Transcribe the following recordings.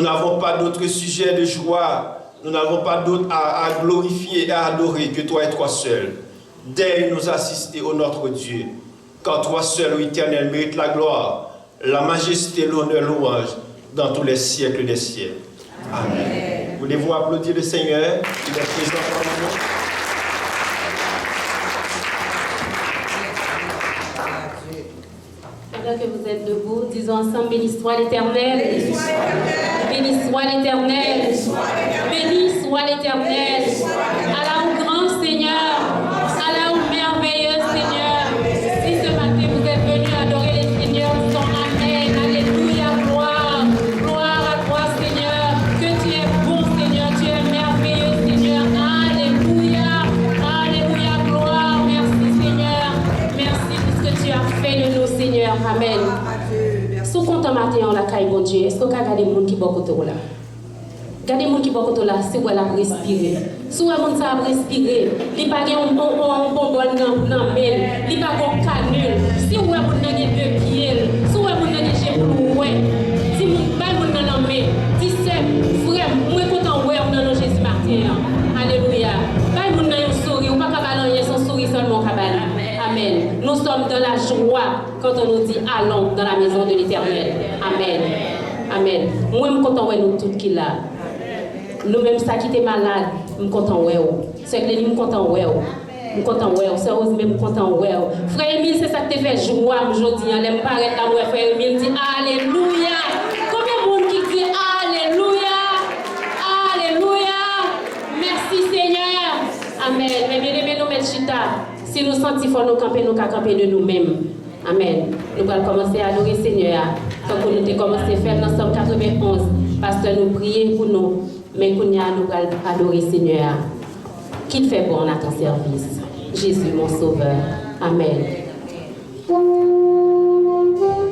Nous n'avons pas d'autre sujet de joie. Nous n'avons pas d'autre à glorifier et à adorer que toi et toi seul. Daigne nous assister, ô notre Dieu, car toi seul, ô Éternel, mérites la gloire, la majesté, l'honneur, louange, dans tous les siècles des siècles. Amen. Voulez-vous applaudir le Seigneur? Il est présent parmi nous. Pendant que vous êtes debout, disons ensemble, béni soit l'Éternel. Béni soit l'Éternel. Béni soit l'Éternel. Allah au grand Seigneur. Allah au merveilleux Seigneur. Si ce matin vous êtes venus adorer les seigneurs, disons Amen. Alléluia, gloire. Gloire à toi Seigneur. Que tu es bon Seigneur. Tu es merveilleux Seigneur. Alléluia. Alléluia, gloire. Merci Seigneur. Merci pour ce que tu as fait de nous Seigneur. Amen. Si vous comptez matin la caille bon Dieu, est-ce que vous regardez les gens qui sont côté là? Regardez les gens qui sont côté là, si vous avez respirer. Si vous avez respirer, il n'y a pas de bonbon dans mail, il n'y a pas de canule. Si vous avez deux pieds, si vous avez des genoux, si vous avez dans la main, si c'est frère, moi content ouais on dans Jésus Martin. Alléluia. Pas vous dans sourire, ou pas cabalan, son sourire seulement cabalan. Amen. Nous sommes dans la joie quand on nous dit allons dans la maison de l'Éternel. Amen. Amen. Moi, je suis content de nous tous qui là. Nous-mêmes, ça qui était malade, je suis content de vous. C'est que je suis content de vous. Je suis content de vous. C'est aussi même content de vous. Frère Emile, c'est ça qui te fait joie aujourd'hui. Je ne pas arrêter là, frère Emile dit Alléluia. Combien de monde qui dit Alléluia? Alléluia. Merci Seigneur. Amen. Mais bien aimé, nous mettons chita. Si nous sentons qu'il faut nous camper de nous-mêmes. Amen. Nous allons commencer à adorer le Seigneur. Comme nous avons commencé à faire dans Somme 91. Pasteur nous prier pour nous. Mais nous allons adorer le Seigneur. Qu'il fait bon à ton service. Jésus, mon sauveur. Amen. Jésus mon sauveur.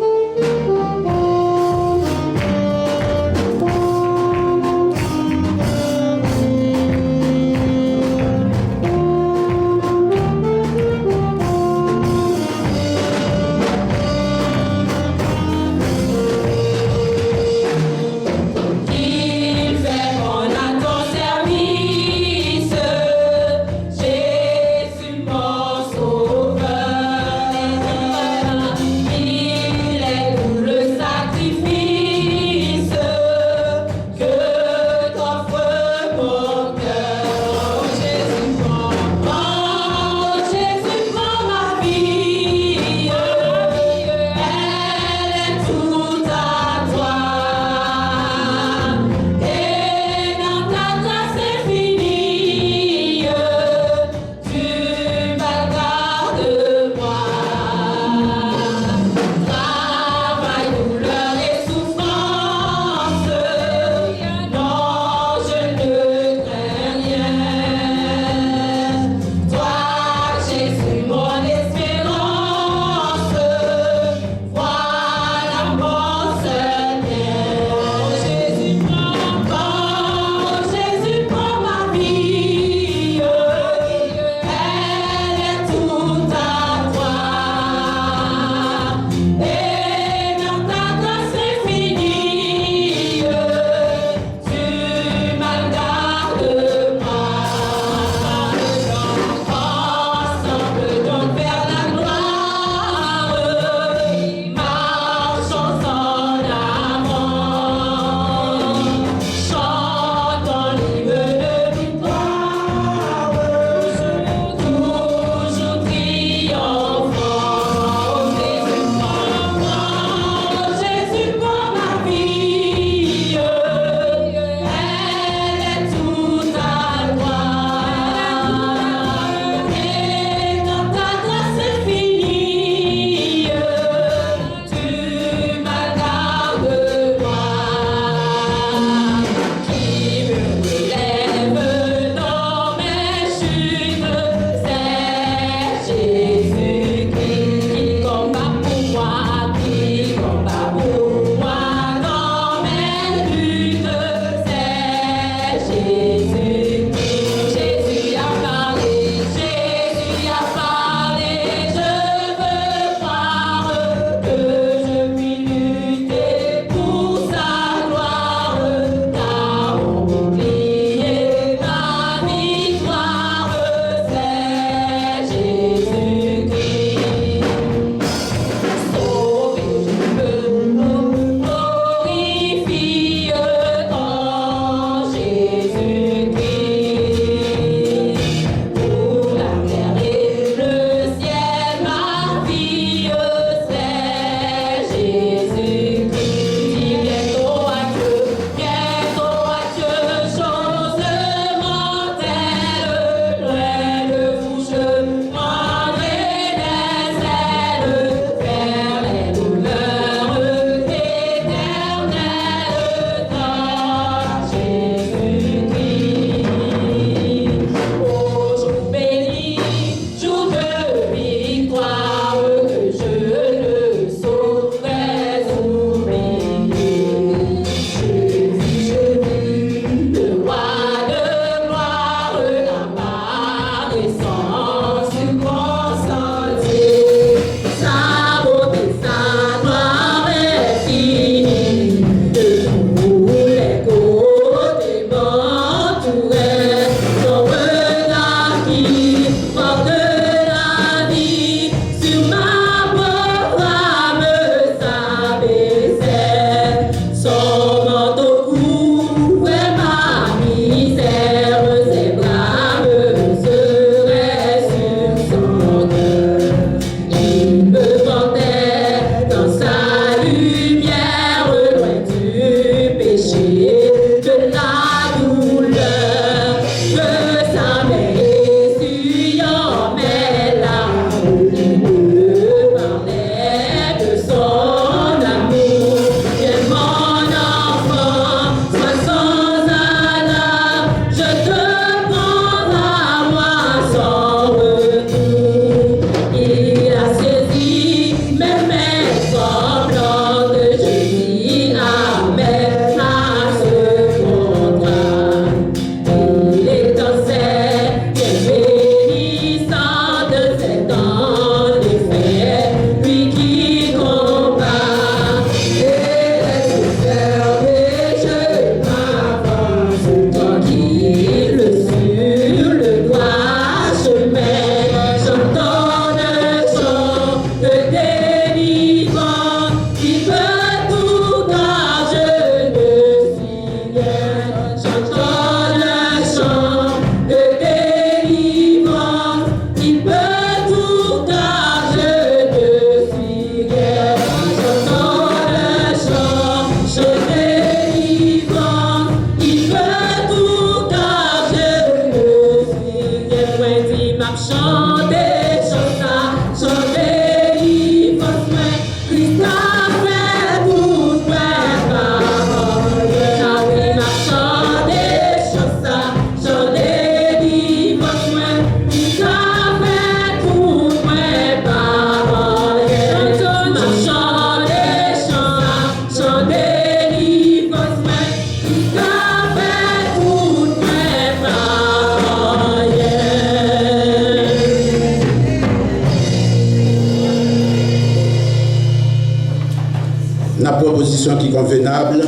qui est convenable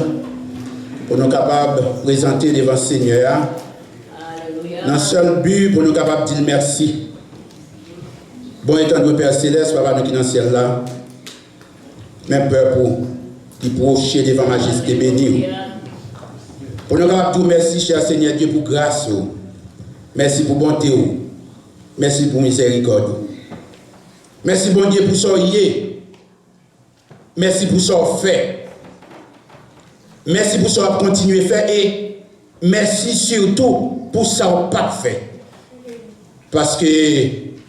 pour nous capables de présenter devant le Seigneur. Dans le seul but pour nous capables de dire merci. Bon étant de Père Céleste, Papa nous qui dans le ciel là, même peur pour qui procher devant Majesté béni. Pour nous capables de dire merci, cher Seigneur Dieu, pour grâce. Merci pour bonté. Merci pour miséricorde. Merci bon Dieu pour ce que merci pour ce que fait. Merci pour ce que continuer à faire et merci surtout pour ce qu'on n'a pas fait. Parce que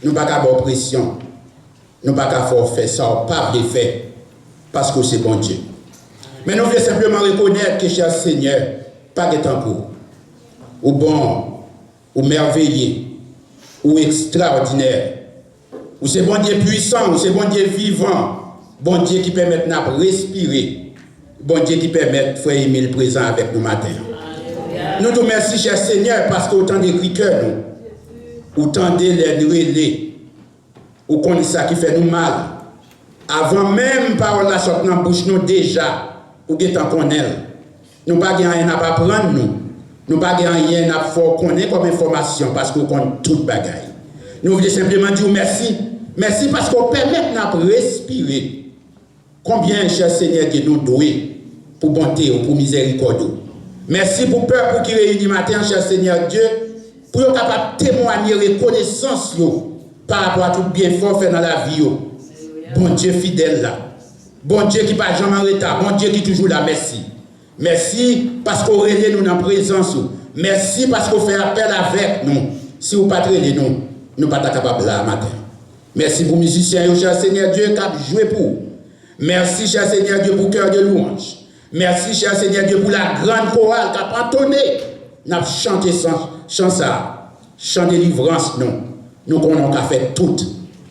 nous n'avons pas de pression. Nous n'avons pas de faire ça, on n'a pas de faire. Parce que c'est bon Dieu. Mais nous voulons simplement reconnaître que, cher Seigneur, pas de temps pour. Ou bon, ou merveilleux, ou extraordinaire. Ou c'est bon Dieu puissant, ou c'est bon Dieu vivant. Bon Dieu qui permet de respirer. Bon Dieu qui permet de faire aimer le présent avec nous matin. Nous te remercions, cher Seigneur, parce qu'autant d'écrits que nous, autant de les relais, ou qu'on ça qui fait nous mal. Avant même parole la sorte dans la bouche, nous déjà, ou qui est en connaître. Nous n'avons pas rien à apprendre, nous. Nous n'avons pas rien à faire connaître comme information, parce qu'on connaît toute bagaille. Nous voulons simplement dire merci. Merci parce qu'on permet de respirer. Combien, cher Seigneur, Dieu nous doit pour bonté ou pour miséricorde. Merci pour peuple qui réunit matin, cher Seigneur Dieu, pour être capable de témoigner reconnaissance par rapport à tout bien fort fait dans la vie. Bon Dieu fidèle là. Bon Dieu qui pas jamais en retard. Bon Dieu qui est toujours là. Merci. Merci parce qu'on relève nous dans la présence. Merci parce qu'on fait appel avec nous. Si vous ne pas nous, nous ne sommes pas capables là matin. Merci pour les musiciens, cher Seigneur Dieu, qui a joué pour. Merci, cher Seigneur Dieu, pour le cœur de louange. Merci, cher Seigneur Dieu, pour la grande chorale qui a entonné. Nous avons chanté chant ça. Chant de délivrance, non. Nous avons fait tout.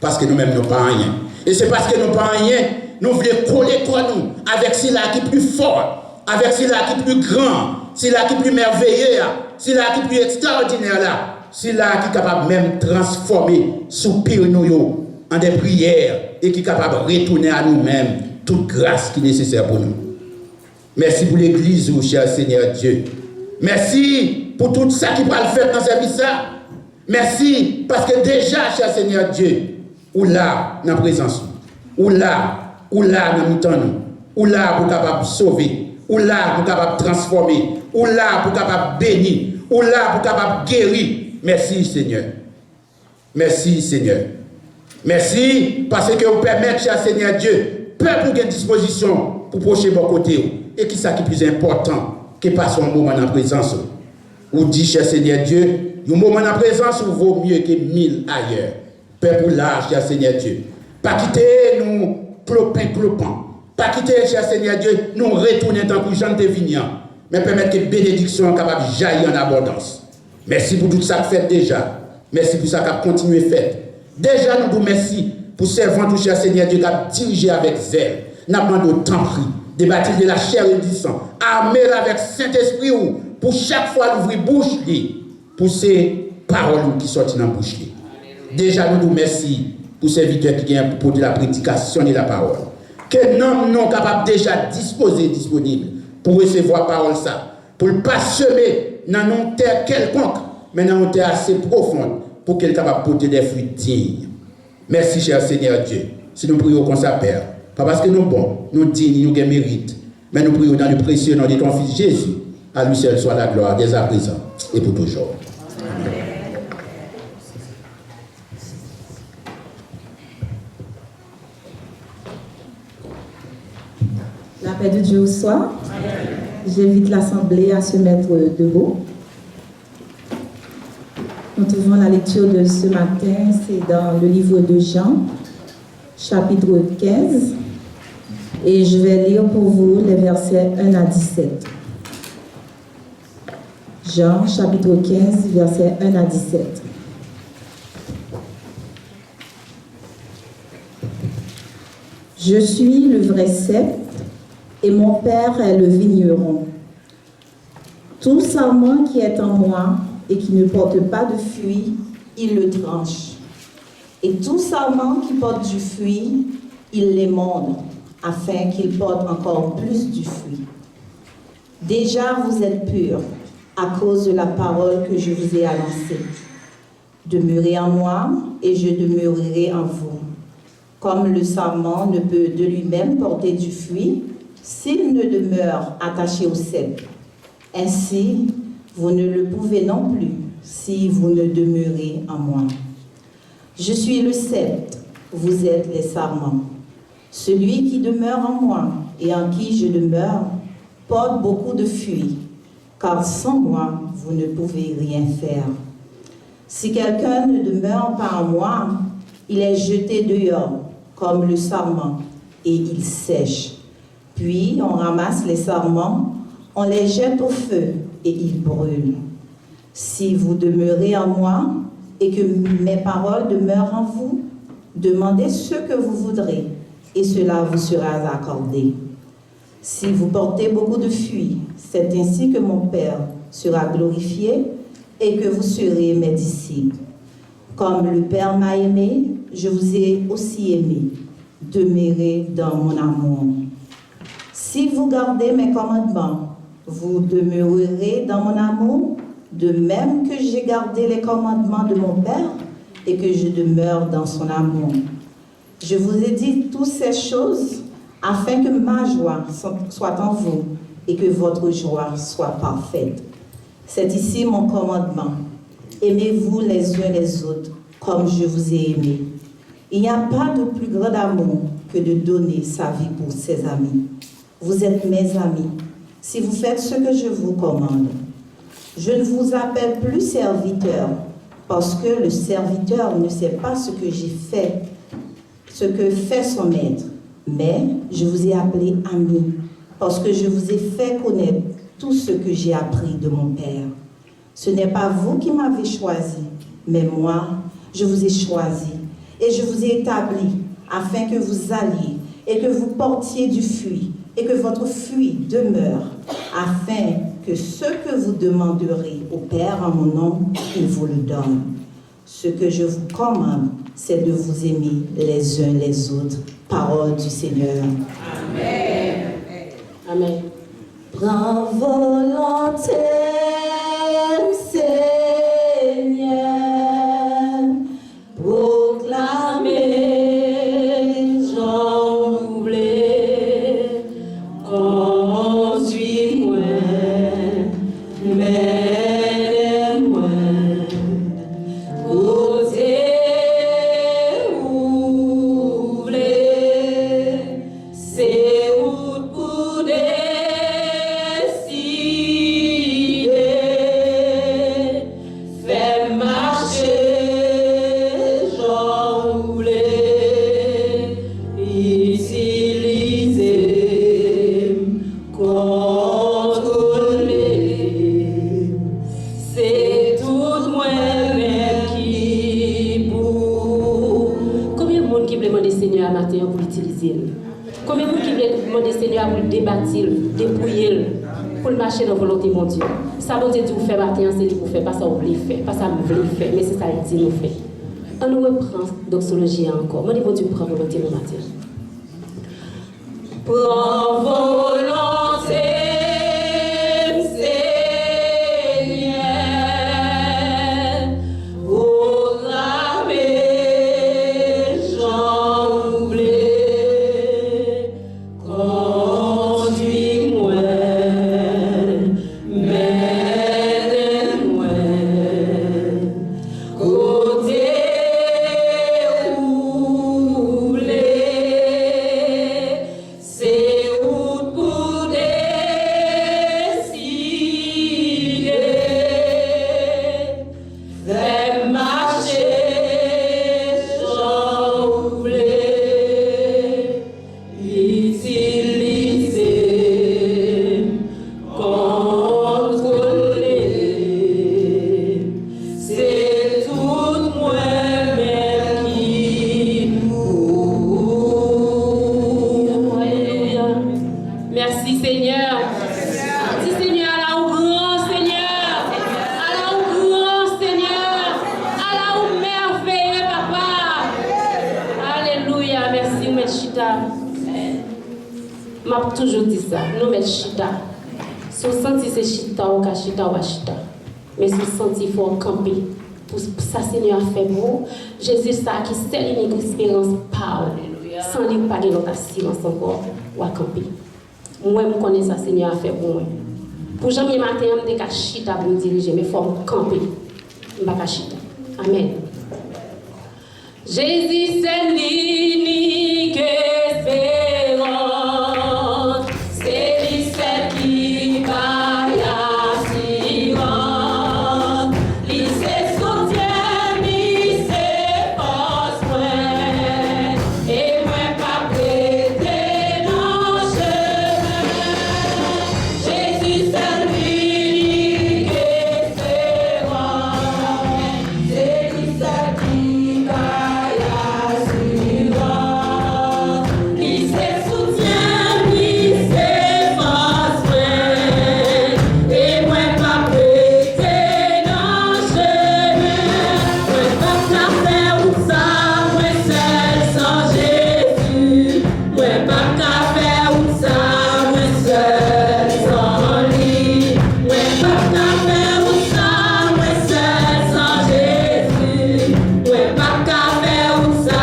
Parce que nous-mêmes, nous n'avons pas rien. Et c'est parce que nous n'avons pas rien, nous voulons coller quoi nous, avec celui-là qui est plus fort, avec celui-là qui est plus grand, celui-là qui est plus merveilleux, celui-là qui est plus extraordinaire là. Celui-là qui est capable même de transformer, soupir nous en des prières et qui est capable de retourner à nous-mêmes toute grâce qui est nécessaire pour nous. Merci pour l'église, cher Seigneur Dieu. Merci pour tout ça qui va le faire dans ce service. Merci parce que déjà, cher Seigneur Dieu, ou là, dans la présence, ou là, dans le temps, ou là pour capable sauver, ou là pour capable transformer, ou là pour capable bénir, ou là pour capable guérir. Merci Seigneur. Merci Seigneur. Merci parce que vous permettez, cher Seigneur Dieu, peuple qui a disposition pour procher mon côté. Et qui ça qui est plus important que passer un moment en présence. Vous dites, cher Seigneur Dieu, un moment en présence vaut mieux que 1000 ailleurs. Peuple là, cher Seigneur Dieu. Pas quitter nous clopin. Pas quitter, cher Seigneur Dieu, nous retourner dans le Jean de Vignan. Mais permettre que bénédiction capable de jaillir en abondance. Merci pour tout ça que fait déjà. Merci pour ça que continue à faire. Déjà, nous vous remercions pour servir tout cher Seigneur Dieu qui a dirigé avec zèle. Nous demandons autant prix, débattre de la chair et du sang, armer avec Saint-Esprit pour chaque fois l'ouvrir bouche pour ces paroles qui sortent dans la bouche. Déjà, nous vous remercions pour ces serviteurs qui viennent pour la prédication de la parole. Que nous non capable déjà disponible pour recevoir la parole ça, pour ne pas semer dans une terre quelconque, mais dans une terre assez profonde pour qu'elle soit capable de porter des fruits dignes. Merci, cher Seigneur Dieu. Si nous prions comme ça, Père, pas parce que nous bons, nous dignes, nous mérite, mais nous prions dans le précieux nom de ton Fils Jésus. À lui seul soit la gloire dès à présent et pour toujours. Amen. La paix de Dieu soit. J'invite l'Assemblée à se mettre debout. Nous trouvons la lecture de ce matin, c'est dans le livre de Jean, chapitre 15. Et je vais lire pour vous les versets 1 à 17. Jean, chapitre 15, versets 1 à 17. Je suis le vrai cep et mon Père est le vigneron. Tout sarment qui est en moi et qui ne porte pas de fruit, il le tranche. Et tout sarment qui porte du fruit, il l'émonde, afin qu'il porte encore plus du fruit. Déjà, vous êtes purs à cause de la parole que je vous ai annoncée. Demeurez en moi et je demeurerai en vous. Comme le sarment ne peut de lui-même porter du fruit s'il ne demeure attaché au cep. Ainsi, vous ne le pouvez non plus si vous ne demeurez en moi. Je suis le cep, vous êtes les sarments. Celui qui demeure en moi et en qui je demeure porte beaucoup de fruits, car sans moi, vous ne pouvez rien faire. Si quelqu'un ne demeure pas en moi, il est jeté dehors, comme le sarment, et il sèche. Puis on ramasse les sarments, on les jette au feu, et ils brûlent. Si vous demeurez en moi, et que mes paroles demeurent en vous, demandez ce que vous voudrez, et cela vous sera accordé. Si vous portez beaucoup de fruits, c'est ainsi que mon Père sera glorifié et que vous serez mes disciples. Comme le Père m'a aimé, je vous ai aussi aimé. Demeurez dans mon amour. Si vous gardez mes commandements, vous demeurerez dans mon amour, de même que j'ai gardé les commandements de mon Père et que je demeure dans son amour. Je vous ai dit toutes ces choses afin que ma joie soit en vous et que votre joie soit parfaite. C'est ici mon commandement. Aimez-vous les uns les autres comme je vous ai aimé. Il n'y a pas de plus grand amour que de donner sa vie pour ses amis. Vous êtes mes amis si vous faites ce que je vous commande. Je ne vous appelle plus serviteur parce que le serviteur ne sait pas ce que fait son maître. Mais je vous ai appelé amis parce que je vous ai fait connaître tout ce que j'ai appris de mon Père. Ce n'est pas vous qui m'avez choisi, mais moi, je vous ai choisi et je vous ai établi afin que vous alliez et que vous portiez du fruit et que votre fruit demeure, afin que ce que vous demanderez au Père en mon nom, il vous le donne. Ce que je vous commande, c'est de vous aimer les uns les autres. Parole du Seigneur. Amen. Amen. Prends volonté, Seigneur, proclamer, j'envoulais, conduis-moi, mène-moi, oser, ouvler, c'est route pour décider, fais marcher, j'envoulais, utiliser, contrôler, c'est tout moi-même qui pour. Combien de monde qui veut demander Seigneur à matin pour l'utiliser? Combien de monde qui veut demander Seigneur pour le débattre, dépouiller, pour le marcher dans la volonté de mon Dieu? Ça, bon Dieu dit vous faites matin, c'est pour faire, pas ça vous voulez faire, pas ça vous voulez faire, mais c'est ça qu'il dit nous faire. On nous reprend doxologie encore. Moi, bon Dieu prend volonté mon matin. Prends volonté, Seigneur, proclamer, j'envoulais, conduis-moi, mène-moi, côté où les c'est route pour des m'a toujours dit ça. Nous mettons chita. Si vous sentez c'est chita ou chita ou chita. Mais si vous sentez il faut camper. Pour ça, Seigneur a fait pour Jésus, ça qui c'est l'unique espérance parle. Sans lui, pas de notre assurance encore ou à camper. Moi, je connais ça, Seigneur a fait pour moi. Pour jamais matin, je suis chita pour me diriger, mais il faut camper. Je ne vais pas chita. Amen. Jésus, c'est l'unique espérance. C'est lui seul qui va y assurance. Lui c'est soutien, lui c'est force, et moi pas prêter dans le chemin. Jésus, c'est l'unique espérance. C'est lui seul qui va y assurance. Lui c'est soutien, lui c'est force, et moi pas prêter dans le chemin. Moi pas qu'à faire ou ça, moi seul sans Jésus. Moi pas qu'à faire ou ça, moi seul sans lui. Moi pas qu'à faire ou ça, moi seul sans Jésus. Moi pas qu'à faire ou ça,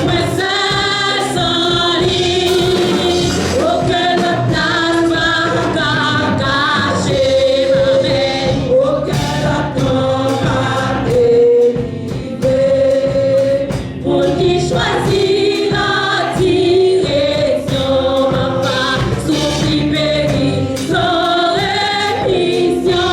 moi seul sans lui. Oh que notre place va cacher ma main. Oh que notre nom va délivrer. Pour qui choisit la direction, ma pas souffrir, périr, sans rémission.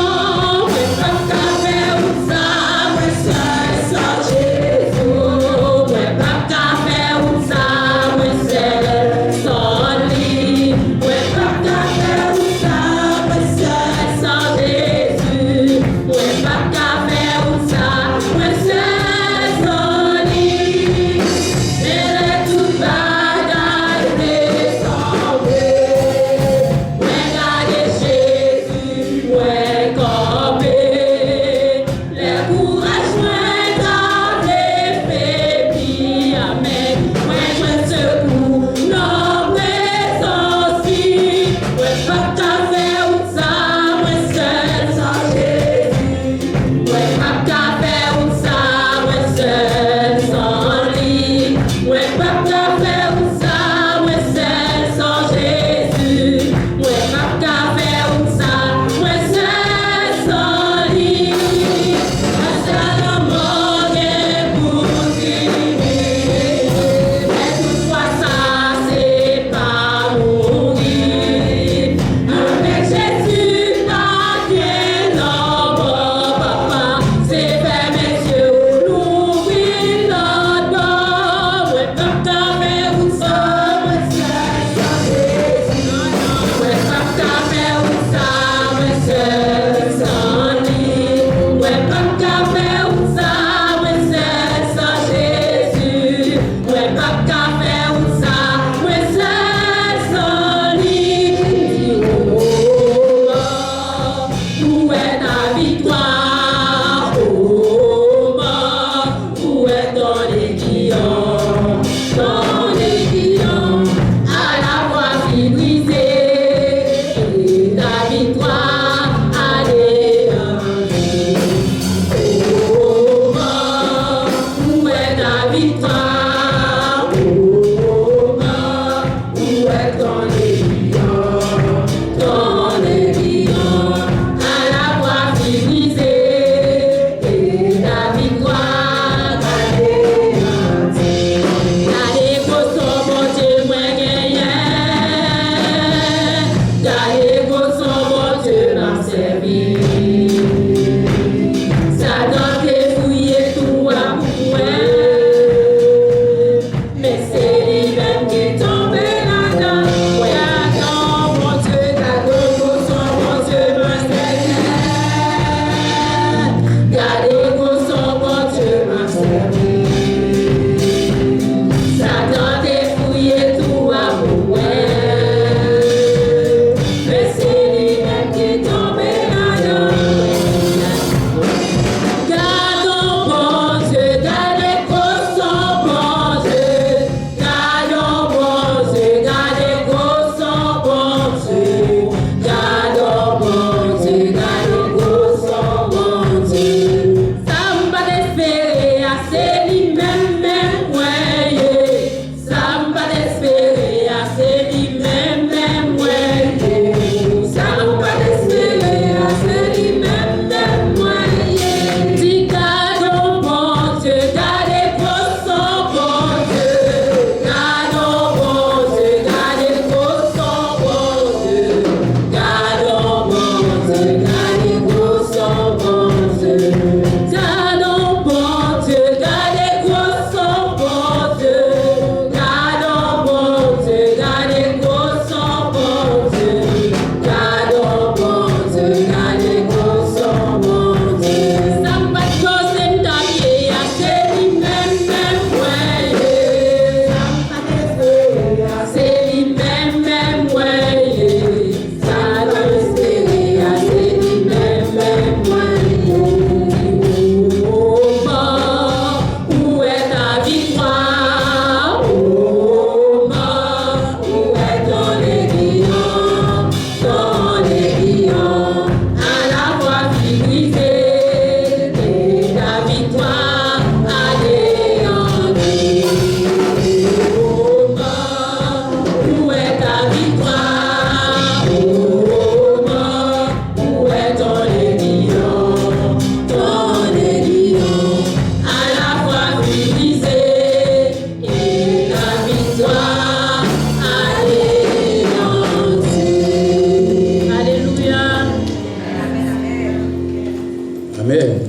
Amen.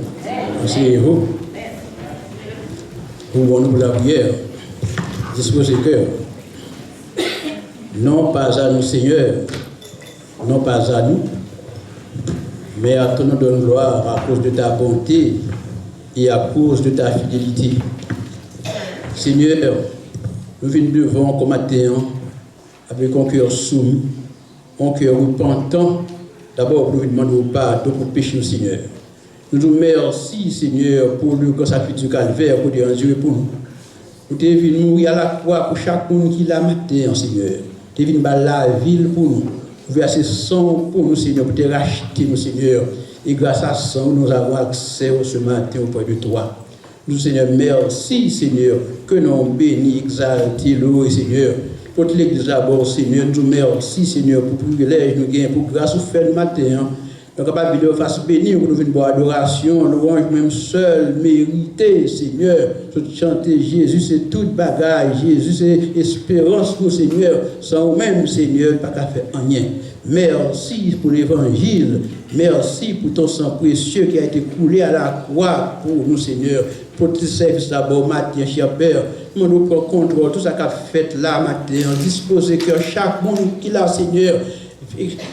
Asseyez-vous. Ouvrons-nous pour la prière. Disposez cœur. Non pas à nous, Seigneur, non pas à nous, mais à ton nom de gloire à cause de ta bonté et à cause de ta fidélité. Seigneur, nous venons devant comme matin avec un cœur soumis, un cœur repentant. D'abord, nous demandons pardon pour pécher, Seigneur. Nous nous remercions, Seigneur, pour le grand sacrifice du calvaire, pour Dieu pour nous. Nous sommes venus mourir à la croix pour chacun qui l'a matin, Seigneur. Nous sommes venus la ville pour nous. Vous versez sang pour nous, Seigneur, pour te racheter, nous, Seigneur. Et grâce à ça, nous avons accès ce matin auprès de toi. Nous, Seigneur, merci, Seigneur, que nous bénis, exaltés, loués, Seigneur. Pour l'église d'abord, Seigneur, nous merci, Seigneur, pour le privilège, nous gagnons, pour grâce au fait le matin. Nous sommes capables de faire bénir, pour nous venir pour adoration, nous avons même seul mérité, Seigneur. Chanter Jésus, c'est toute bagaille. Jésus, c'est espérance pour Seigneur. Sans même, Seigneur, pas qu'à faire rien. Merci pour l'évangile. Merci pour ton sang précieux qui a été coulé à la croix pour nous, Seigneur. Pour tes services d'abord, matin, cher Père. Nous prenons contrôle, tout ça qu'a fait là, matin. Disposez que chaque monde qui l'a, Seigneur,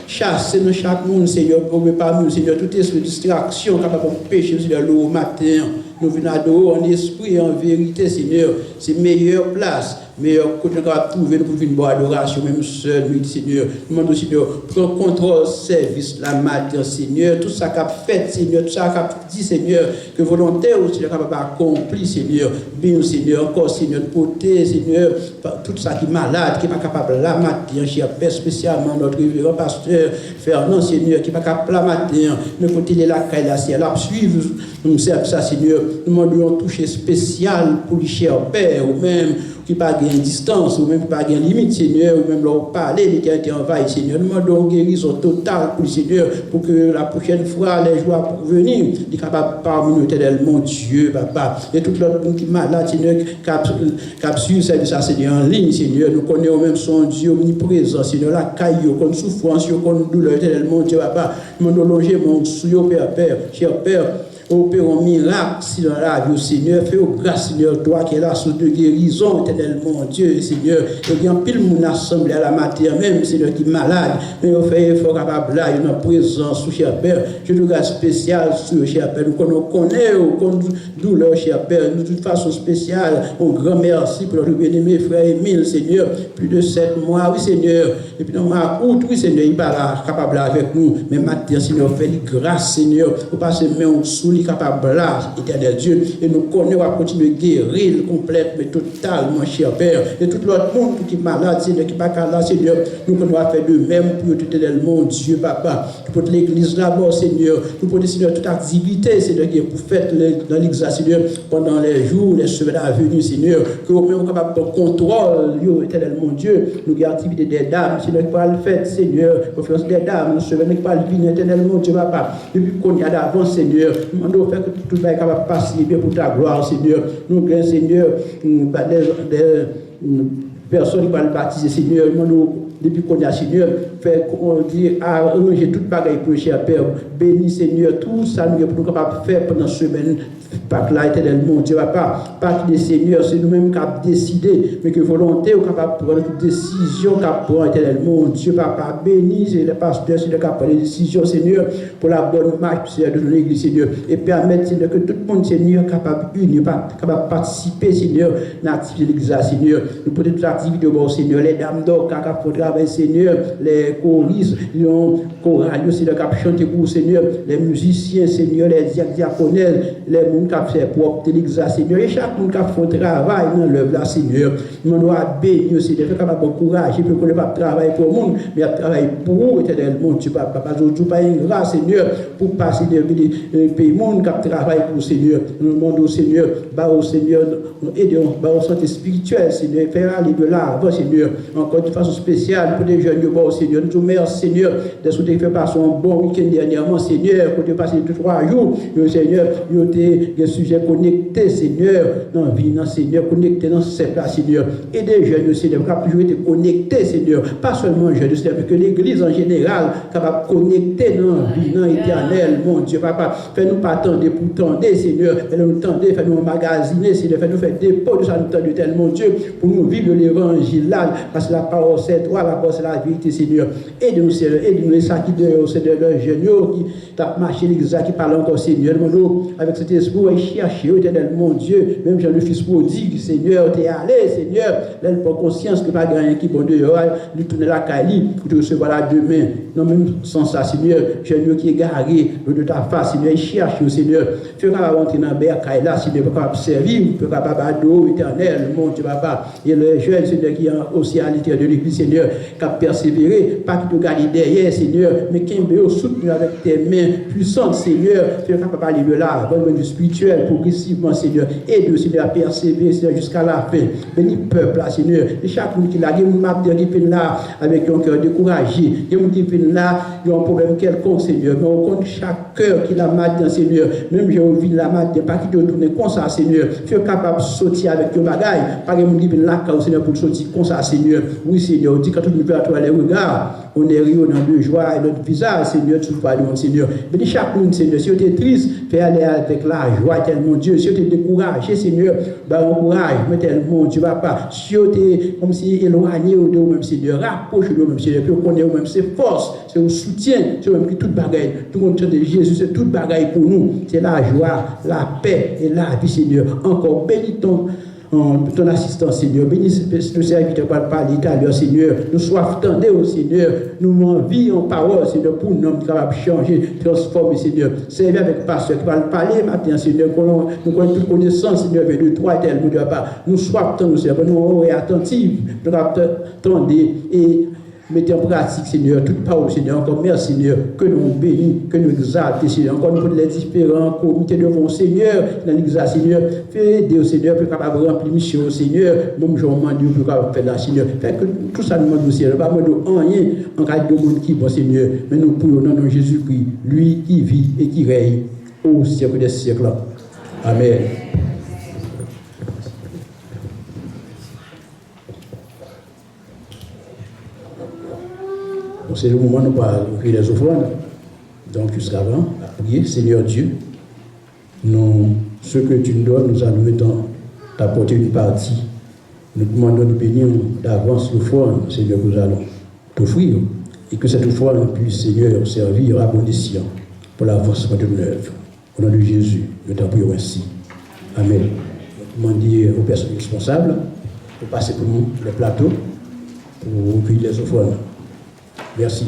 chasser dans chaque monde, Seigneur, pour parmi nous, Seigneur, toute esprit de distraction, capable de pécher, Seigneur, le matin. Nous venons adorer en esprit et en vérité, Seigneur. C'est meilleure place, meilleur côté qu'on va trouver pour une bonne adoration, même seul, Seigneur. Nous demandons, Seigneur, prends contrôle, service, la matin, Seigneur. Tout ça qu'a fait, Seigneur, tout ça qu'a dit, Seigneur, que volontaire, Seigneur, capable d'accomplir, Seigneur. Bien, Seigneur, encore, Seigneur, de porter, Seigneur, tout ça qui est malade, qui n'est pas capable la matin, cher Père, spécialement notre révérend pasteur Fernand, Seigneur, qui n'est pas capable la matin, nous côté de la caille, la ciel, à suivre, nous servons ça, Seigneur. Nous demandons un toucher spécial pour les chers Père, ou même qui n'a pas de distance, ou même qui n'a pas de limite, Seigneur, ou même leur parler, qui a été envahi, Seigneur. Nous demandons une guérison totale pour le Seigneur, pour que la prochaine fois, les joies pour venir, il est capable parmi nous, éternellement, Dieu, Papa. Et tout l'autre monde qui est malade, Seigneur, qui a su service à Seigneur en ligne, Seigneur. Nous connaissons même son Dieu omniprésent, Seigneur, la caillou, qu'on souffrance, qu'on douleur, éternellement, Dieu, Papa. Nous demandons loger mon souillot, Père, cher Père. Opère un miracle si dans la vie, Seigneur. Fais au grâce, Seigneur, toi qui es là, sous de guérison, éternellement, Dieu, Seigneur. Et bien, pile mon assemblée à la matière, même, Seigneur, qui est malade. Mais on fait effort capable là, il y a une présence, sous cher Père. Je te regarde spécial, sur cher Père. Nous connaissons, douleur, cher Père. De toute façon spéciale, un grand merci pour notre bien-aimé frère Émile, Seigneur. Plus de 7 mois, oui, Seigneur. Et puis, dans le mois août, oui, Seigneur, il va là, capable avec nous. Mais maintenant, Seigneur, fais grâce, Seigneur. Pour passer main sous capable là, éternel Dieu, et nous connaissons à continuer à guérir complète, mais totalement, cher Père, et tout l'autre monde qui est malade, Seigneur, qui n'est pas là, Seigneur, nous connaissons faire de même pour tout éternellement, Dieu, Papa, pour l'église là-bas, Seigneur, nous pour Seigneur, toute activité, Seigneur, qui est pour faire dans l'église, Seigneur, pendant les jours, les semaines à venir, Seigneur, que nous sommes capables de contrôle, éternellement, Dieu, nous avons activité des dames, Seigneur, qui parle fait, Seigneur, conférence des dames, nous sommes qui parle bien, éternellement, Dieu, Papa, depuis qu'on y a d'avance, Seigneur, nous faire que tout le monde est capable de passer bien pour ta gloire, Seigneur. Nous, grand Seigneur, des personnes qui vont le baptiser, Seigneur, nous, depuis qu'on a, Seigneur, fait qu'on dit, arranger toute bagaille pour le cher Père. Bénis, Seigneur, tout ça, nous sommes capables de faire pendant la semaine. Pas que là, éternellement, Dieu, pas que les seigneurs, c'est nous-mêmes qui avons décidé, mais que volonté, nous sommes capables de prendre toute décision qui prend éternellement, Dieu, Papa, bénis les pasteurs, c'est le cap de décisions, Seigneur, pour la bonne marche, Seigneur, de l'église, Seigneur, et permettre, Seigneur, que tout le monde, Seigneur, capable d'unir, capable de participer, Seigneur, dans l'activité de l'église, Seigneur. Nous prenons toute l'activité de bon, Seigneur, les dames d'or, qui font travail, Seigneur, les choristes, les chorales, Seigneur, qui chantent pour Seigneur, les musiciens, Seigneur, les diaconelles, les gens qui fait propre l'église, Seigneur, et chaque monde qui fait un travail dans l'œuvre, là, Seigneur. Nous devons bénir, Seigneur, capable de courage, pour qu'on ne pas travailler pour le monde, mais à travailler pour vous, éternellement, tu pas, papa, je pas une grâce, Seigneur, pour passer des pays monde qui travaille pour le Seigneur. Nous demandons au Seigneur, au Seigneur, aidons, au santé spirituelle, Seigneur, faire aller de là, avant, Seigneur, encore de façon spéciale. social pour les jeunes, bon, Seigneur. Nous te remercions, Seigneur, de ce que tu as fait passer un bon week-end dernièrement, Seigneur, pour te passer 3 jours, Seigneur, nous avons des sujets connectés, Seigneur, dans la vie, Seigneur, connectés dans cette place, Seigneur. Et des jeunes, Seigneur, qui ont toujours été connectés, Seigneur, pas seulement jeunes, Seigneur, mais que l'Église en général, capable de connecter dans la vie, dans l'éternel, mon Dieu, Papa, fais-nous pas attendre pour tendre, Seigneur, fais-nous tendre, fais-nous magasiner, Seigneur, fais-nous faire dépôt de ça, nous tendre, tel, mon Dieu, pour nous vivre l'évangile là, parce que la parole c'est toi, la parole c'est la vérité, Seigneur. Aide-nous, Seigneur, aide-nous, et ça qui de Seigneur, le jeune qui t'a marché l'église, qui parle encore, Seigneur, avec cet esprit, et chercher, éternel, mon Dieu, même Jean le Fils prodigue, Seigneur, t'es allé, Seigneur, l'aile pour conscience que pas grand qui bon Dieu, lui tourner la caille, pour te recevoir là demain. Non, même sans ça, Seigneur, jeune qui est garé, le de ta face, Seigneur, il cherche, Seigneur, fais capable rentrer dans la caille là, Seigneur, pour capable servir, pour capable adorer, éternel, mon Dieu, Papa, et le jeune, Seigneur, qui est aussi à l'intérieur de l'église, Seigneur, qui a persévéré, pas qui te garde derrière, Seigneur, mais qui est soutenu avec tes mains puissantes, Seigneur, fais capable aller de là, bonne du spirituel, progressivement, Seigneur, aide, Seigneur, à persévérer, Seigneur, jusqu'à la fin. Bénis le peuple, là, Seigneur, et chaque monde qui l'a, il y a un matin qui vient là, avec un cœur découragé, il y a un qui vient là, il y a un problème quelconque, Seigneur, mais on compte chaque cœur qui l'a matin, Seigneur, même j'ai envie de la matin, pas qui te tourne comme ça, Seigneur, fais capable de sortir avec ton bagaille, pas que monde qui vient là, Seigneur, pour sortir comme ça, Seigneur, oui, Seigneur, on dit quand on nous fait à toi les regards, on est rio dans le joie et notre visage, Seigneur, tu parles, Seigneur, bénis chaque monde, Seigneur, si tu es triste, fais aller avec la joie, tellement Dieu, si tu es découragé, Seigneur, bah, on courage, mais tellement Dieu, papa, si tu es comme si éloigné de nous-mêmes, Seigneur, rapproche de nous-mêmes, Seigneur, puis on connaît nous-mêmes ses forces, c'est un soutien, c'est même toute bagaille, tout le monde de Jésus, c'est toute bagaille pour nous, c'est la joie, la paix et la vie, Seigneur, encore bénis ton assistance, Seigneur, bénis le serviteur pour parler italien, Seigneur, nous soif tendez au Seigneur, nous envie en parole, Seigneur, pour nous capables de changer, transformer, Seigneur, servir avec pasteur qui va parler maintenant, Seigneur, nous connaissons toute connaissance, Seigneur, de toi, tel, nous pas, nous soif tendez, Seigneur, nous sommes attentifs, nous tendez et mettez en pratique, Seigneur, toute parole, Seigneur. Encore merci, Seigneur, que nous bénissons, que nous exaltons, Seigneur. Encore nous les différents comités devant, Seigneur, dans l'église, Seigneur. Fais aider, Seigneur, pour capable de remplir mission, Seigneur. Même je demande pour capable faire là, Seigneur. Fait que tout ça nous demande, Seigneur. Pas de rien en cas de monde qui bon, Seigneur. Mais nous prions dans nom Jésus-Christ, lui qui vit et qui règne au siècle des siècles. Amen. C'est le moment où nous parlons les offrandes. Donc, jusqu'avant, à prier, Seigneur Dieu, nous, ce que tu nous donnes, nous allons t'apporter une partie. Nous demandons de bénir d'avance l'offrande, Seigneur, que nous allons t'offrir. Et que cette offrande puisse, Seigneur, servir à bon escient pour l'avancement de l'œuvre. Au nom de Jésus, nous t'en prions ainsi. Amen. Nous demandons aux personnes responsables de passer pour nous le plateau pour ouvrir les offrandes. Merci.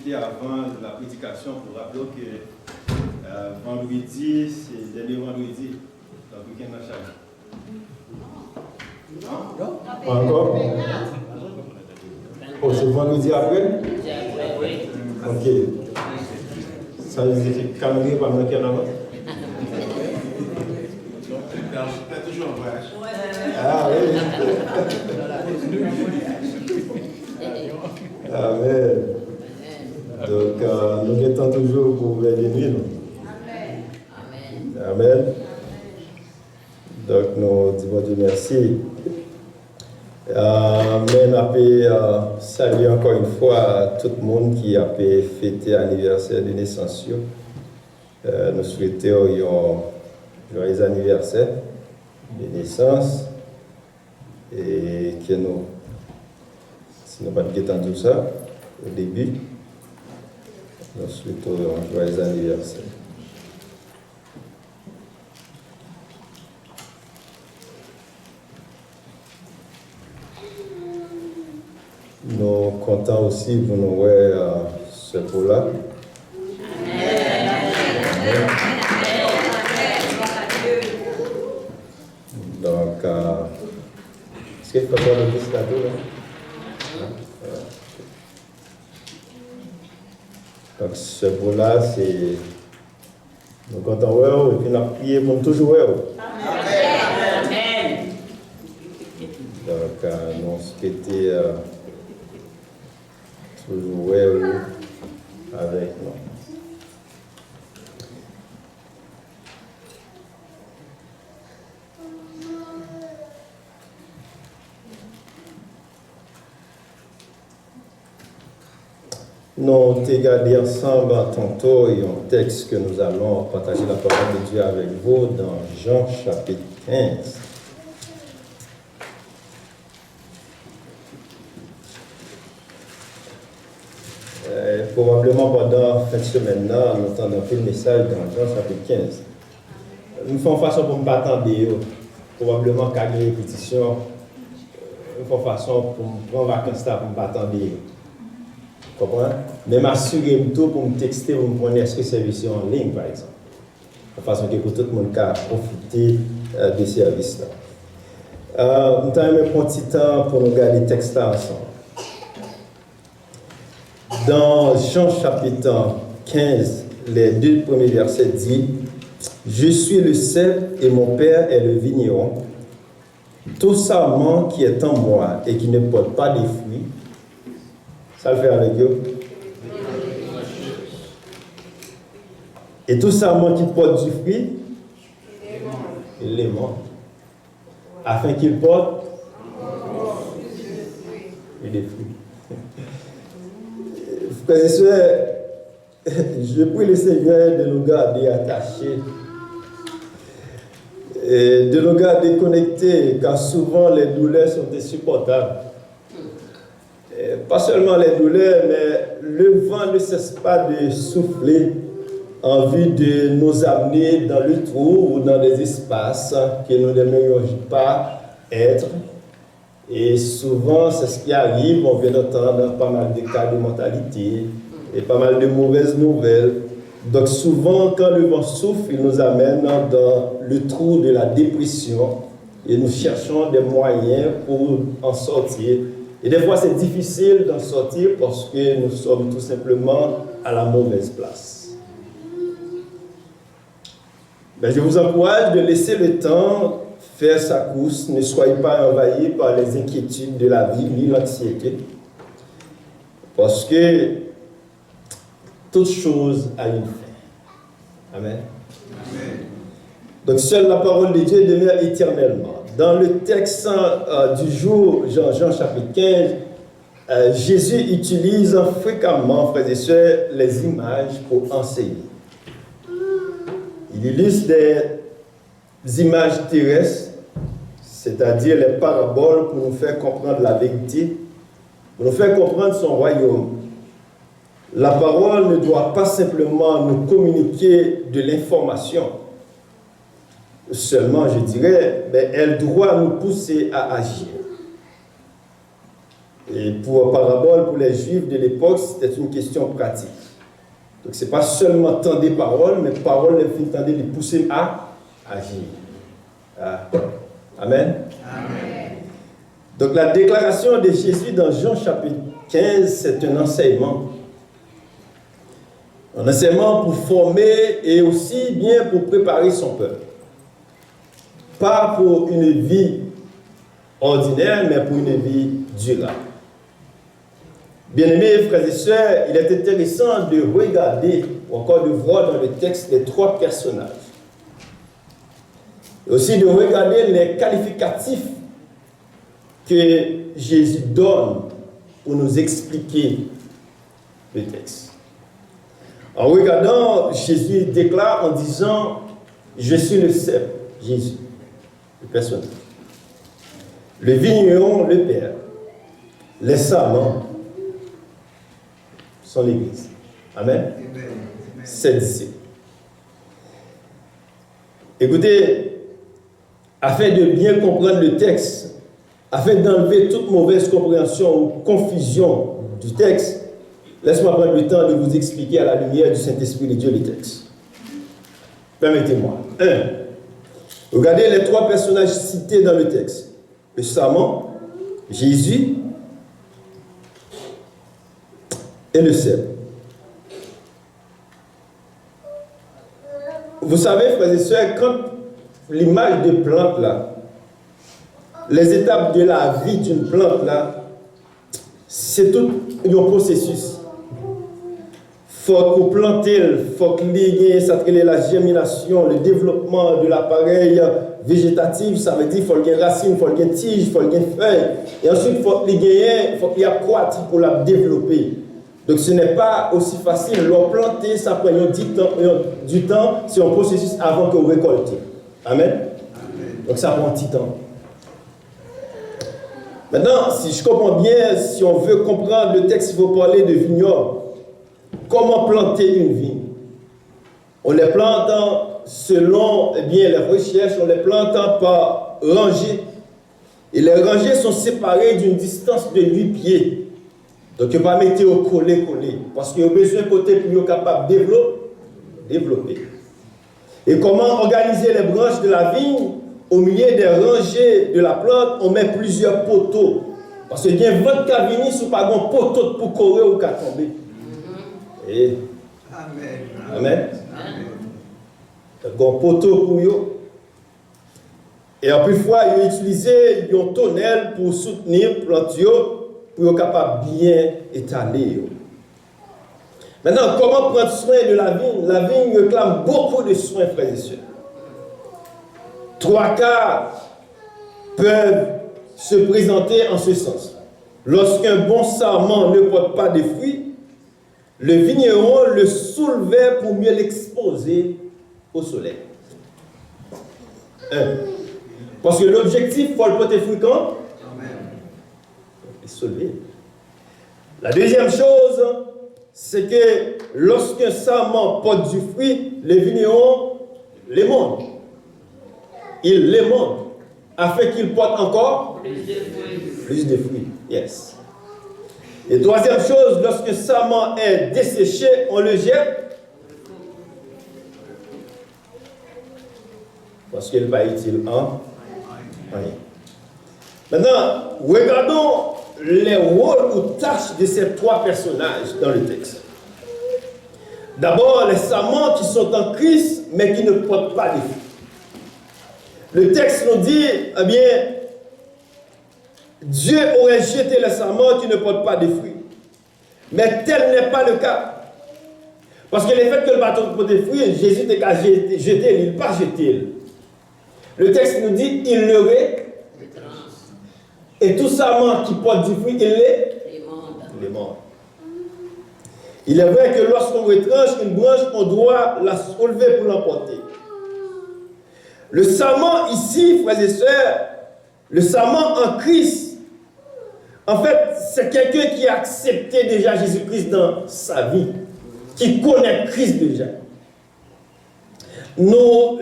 profiter avant la prédication pour rappeler que vendredi, c'est le dernier vendredi, donc week-end à chaque. Non? Pas encore? Oh, c'est vendredi après? Ok. Ça veut dire que calendrier pas manquer en avant? C'est toujours en voyage. Ah oui. Amen. Donc, nous étions toujours pour venir. Amen. Amen. Donc, nous disons Dieu merci. Mais nous avons salué encore une fois tout le monde qui a fêté l'anniversaire de naissance. Nous souhaitons un joyeux anniversaire de naissance et que nous, si nous n'avons pas entendu ça au début, nous souhaitons un joyeux anniversaire. Nous comptons aussi pour nous voir ce pot-là. Donc, est-ce qu'il faut voir le petit cadeau là? Donc, ce pot-là, c'est. Nous comptons voir et puis nous avons prié pour toujours voir. Amen. Donc, nous souhaitons toujours avec nous. Nous avons regardé ensemble tantôt un texte que nous allons partager la parole de Dieu avec vous dans Jean chapitre 15. Probablement pendant cette semaine-là, nous entendons un message dans Jean chapitre 15. Nous faisons façon pour ne pas attendre, probablement qu'à une répétition, nous faisons façon pour prendre vacances pour ne pas attendre. Vous comprenez? Mais m'assurer tout pour me texter, pour me prendre est-ce que service en ligne, par exemple. De façon que tout le monde puisse profiter de ce service-là. Nous avons un petit temps pour nous regarder le texte là ensemble. Dans Jean chapitre 15, les 2 premiers versets disent « Je suis le cep et mon père est le vigneron. Tout sarment qui est en moi et qui ne porte pas de fruits, ça le fait avec eux. Et tout sarment qui porte du fruit, il les mange. Afin qu'il porte des fruits. Frères et sœurs, je prie le Seigneur de nous garder attachés, et de nous garder connectés, car souvent les douleurs sont insupportables. Et pas seulement les douleurs, mais le vent ne cesse pas de souffler en vue de nous amener dans le trou ou dans des espaces que nous n'aimerions pas être. Et souvent, c'est ce qui arrive, on vient d'entendre pas mal de cas de mortalité et pas mal de mauvaises nouvelles. Donc souvent, quand le vent souffle, il nous amène dans le trou de la dépression et nous cherchons des moyens pour en sortir. Et des fois, c'est difficile d'en sortir parce que nous sommes tout simplement à la mauvaise place. Mais je vous encourage de laisser le temps faire sa course, ne soyez pas envahis par les inquiétudes de la vie ni l'anxiété. Parce que toute chose a une fin. Amen. Amen. Donc seule la parole de Dieu demeure éternellement. Dans le texte du jour, Jean chapitre 15, Jésus utilise fréquemment, frères et sœurs, les images pour enseigner. Il illustre des images terrestres, c'est-à-dire les paraboles pour nous faire comprendre la vérité, pour nous faire comprendre son royaume. La parole ne doit pas simplement nous communiquer de l'information, seulement, je dirais, mais elle doit nous pousser à agir. Et pour parabole, pour les Juifs de l'époque, c'était une question pratique. Donc, ce n'est pas seulement tendre des paroles, mais paroles, les filles tendent les pousser à agir. Amen. Amen. Donc, la déclaration de Jésus dans Jean chapitre 15, c'est un enseignement. Un enseignement pour former et aussi bien pour préparer son peuple. Pas pour une vie ordinaire, mais pour une vie durable. Bien-aimés frères et sœurs, il est intéressant de regarder ou encore de voir dans le texte les trois personnages. Et aussi de regarder les qualificatifs que Jésus donne pour nous expliquer le texte. En regardant, Jésus déclare en disant « Je suis le cep », Jésus, le personnage. Le vigneron, le Père. Les serments sont l'Église. Amen. C'est disciples. Écoutez, afin de bien comprendre le texte, afin d'enlever toute mauvaise compréhension ou confusion du texte, laisse-moi prendre le temps de vous expliquer à la lumière du Saint-Esprit de Dieu le texte. Permettez-moi. 1. Regardez les trois personnages cités dans le texte. Le serment, Jésus et le cep. Vous savez, frères et sœurs, quand l'image de plante là, les étapes de la vie d'une plante là, c'est tout un processus. Il faut qu'on plante, il faut qu'il y ait la germination, le développement de l'appareil végétatif, ça veut dire qu'il faut qu'il y ait racine, il faut qu'il y ait tige, il faut qu'il y ait feuille. Et ensuite, il faut qu'il y ait accroître pour la développer. Donc ce n'est pas aussi facile. Leur planter, ça prend du temps, c'est un processus avant que vous récoltez. Amen. Donc ça prend du temps. Maintenant, si je comprends bien, si on veut comprendre le texte, il faut parler de vignoble. Comment planter une vigne? On les plante selon les recherches, on les plante par rangées. Et les rangées sont séparées d'une distance de 8 pieds. Donc, il ne faut pas mettre au collé. Parce qu'il y a besoin de côté pour être capable de développer. Et comment organiser les branches de la vigne? Au milieu des rangées de la plante, on met plusieurs poteaux. Parce qu'il y a 20 cabines, si pas un poteau pour courir ou qu'à tomber. Et Amen. Donc, un poteau pour eux. Et en plus, il faut utiliser un tonnelle pour soutenir la plante pour être capable de bien étaler. Maintenant, comment prendre soin de la vigne? La vigne réclame beaucoup de soins, frères et sœurs. 3 cas peuvent se présenter en ce sens. Lorsqu'un bon sarment ne porte pas de fruits, le vigneron le soulevait pour mieux l'exposer au soleil. Parce que l'objectif pour le porter fruit quand? Soulever. La deuxième chose, c'est que lorsqu'un sarment porte du fruit, le vigneron l'émonde. Il l'émonde afin qu'il porte encore plus de fruits. Yes. Et troisième chose, lorsque le sarment est desséché, on le jette parce qu'il n'est pas utile en rien. Maintenant, regardons les rôles ou tâches de ces 3 personnages dans le texte. D'abord, les sarments qui sont en Christ, mais qui ne portent pas de fruits. Le texte nous dit, eh bien, Dieu aurait jeté les sarments qui ne portent pas de fruits. Mais tel n'est pas le cas. Parce que le fait que le bâton porte des fruits, Jésus n'a pas jeté, il n'a pas jeté. Le texte nous dit, il le et tout sarment qui porte du fruit, il les mord. Il est vrai que lorsqu'on retranche une branche, on doit la soulever pour l'emporter. Le sarment ici, frères et sœurs, le sarment en Christ, en fait, c'est quelqu'un qui a accepté déjà Jésus-Christ dans sa vie, qui connaît Christ déjà. Nous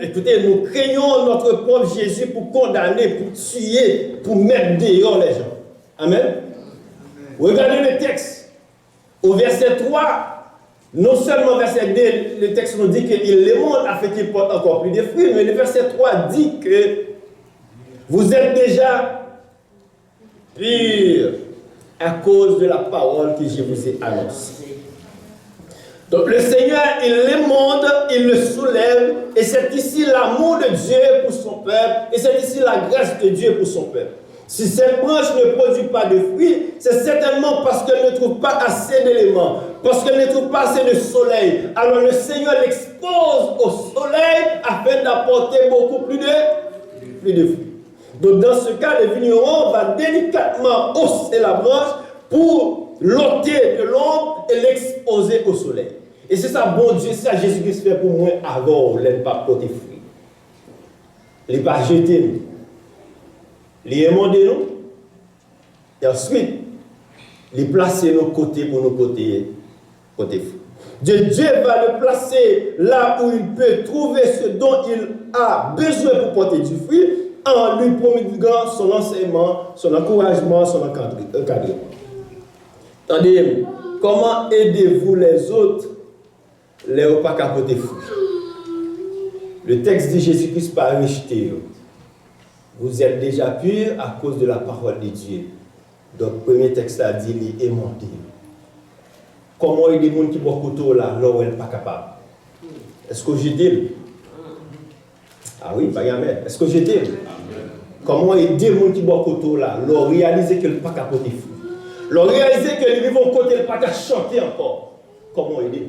craignons notre propre Jésus pour condamner, pour tuer, pour mettre dehors les gens. Amen. Regardez le texte. Au verset 3, non seulement verset 2, le texte nous dit qu'il les montre afin qu'il porte encore plus de fruits, mais le verset 3 dit que vous êtes déjà purs à cause de la parole que je vous ai annoncée. Donc le Seigneur, il les monte, il le soulève, et c'est ici l'amour de Dieu pour son peuple, et c'est ici la grâce de Dieu pour son peuple. Si cette branche ne produit pas de fruits, c'est certainement parce qu'elle ne trouve pas assez d'éléments, parce qu'elle ne trouve pas assez de soleil. Alors le Seigneur l'expose au soleil afin d'apporter beaucoup plus de fruits. Donc dans ce cas, le vigneron va délicatement hausser la branche pour l'ôter de l'ombre et l'exposer au soleil. Et c'est ça, bon Dieu, c'est ça Jésus-Christ fait pour moi avant, il n'a pas porté fruit. Il n'a pas jeté nous. Il a émondé nous. Et ensuite, il a placé nos côtés pour nos côtés fruit. Dieu va le placer là où il peut trouver ce dont il a besoin pour porter du fruit, en lui promulguant son enseignement, son encouragement, son encadrement. Attendez, comment aidez-vous les autres, les pas capoter fruit? Le texte dit Jésus-Christ pas rejeté. Vous êtes déjà purs à cause de la parole de Dieu. Donc, le premier texte a dit, il est aimanté. Comment aider les gens qui boivent couteau là, là où ils ne sont pas capables? Est-ce que j'ai dit? Ah oui, pas gamin. Est-ce que j'ai dit? Comment aider les gens qui boivent couteau là, là où réaliser qu'ils ne sont pas capables de fruit? Là où réaliser qu'ils vont côté, ils ne sont pas capables de chanter encore. Comment aider?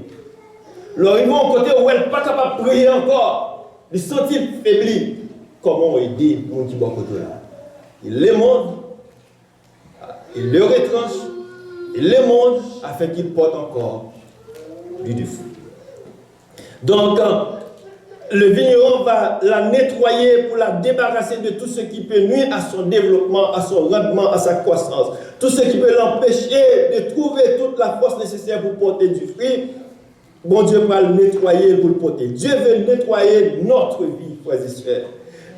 Là où ils vont côté où ils ne sont pas capables de prier encore. Ils sont faiblis. Comment aider les gens qui boivent couteau là? Il les montre, il les retranche, il les montre afin qu'ils portent encore du fruit. Donc, le vigneron va la nettoyer pour la débarrasser de tout ce qui peut nuire à son développement, à son rendement, à sa croissance. Tout ce qui peut l'empêcher de trouver toute la force nécessaire pour porter du fruit. Bon Dieu va le nettoyer pour le porter. Dieu veut nettoyer notre vie, frères et sœurs.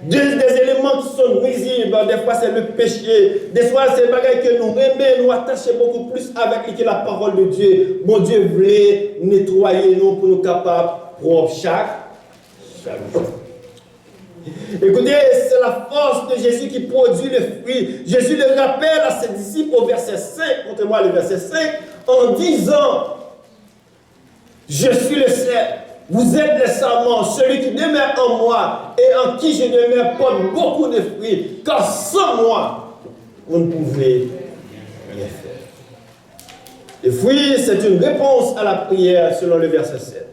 Des éléments qui sont nuisibles, des fois c'est le péché, des fois c'est le bagage que nous aimons, nous attacher beaucoup plus avec la parole de Dieu. Bon Dieu voulait nettoyer nous pour nous capables propre chaque jour. Écoutez, c'est la force de Jésus qui produit le fruit. Jésus le rappelle à ses disciples au verset 5, montrez-moi le verset 5, en disant, je suis le cep. Vous êtes les sarments, celui qui demeure en moi et en qui je demeure porte beaucoup de fruits, car sans moi, vous ne pouvez rien faire. Le fruit, c'est une réponse à la prière selon le verset 7.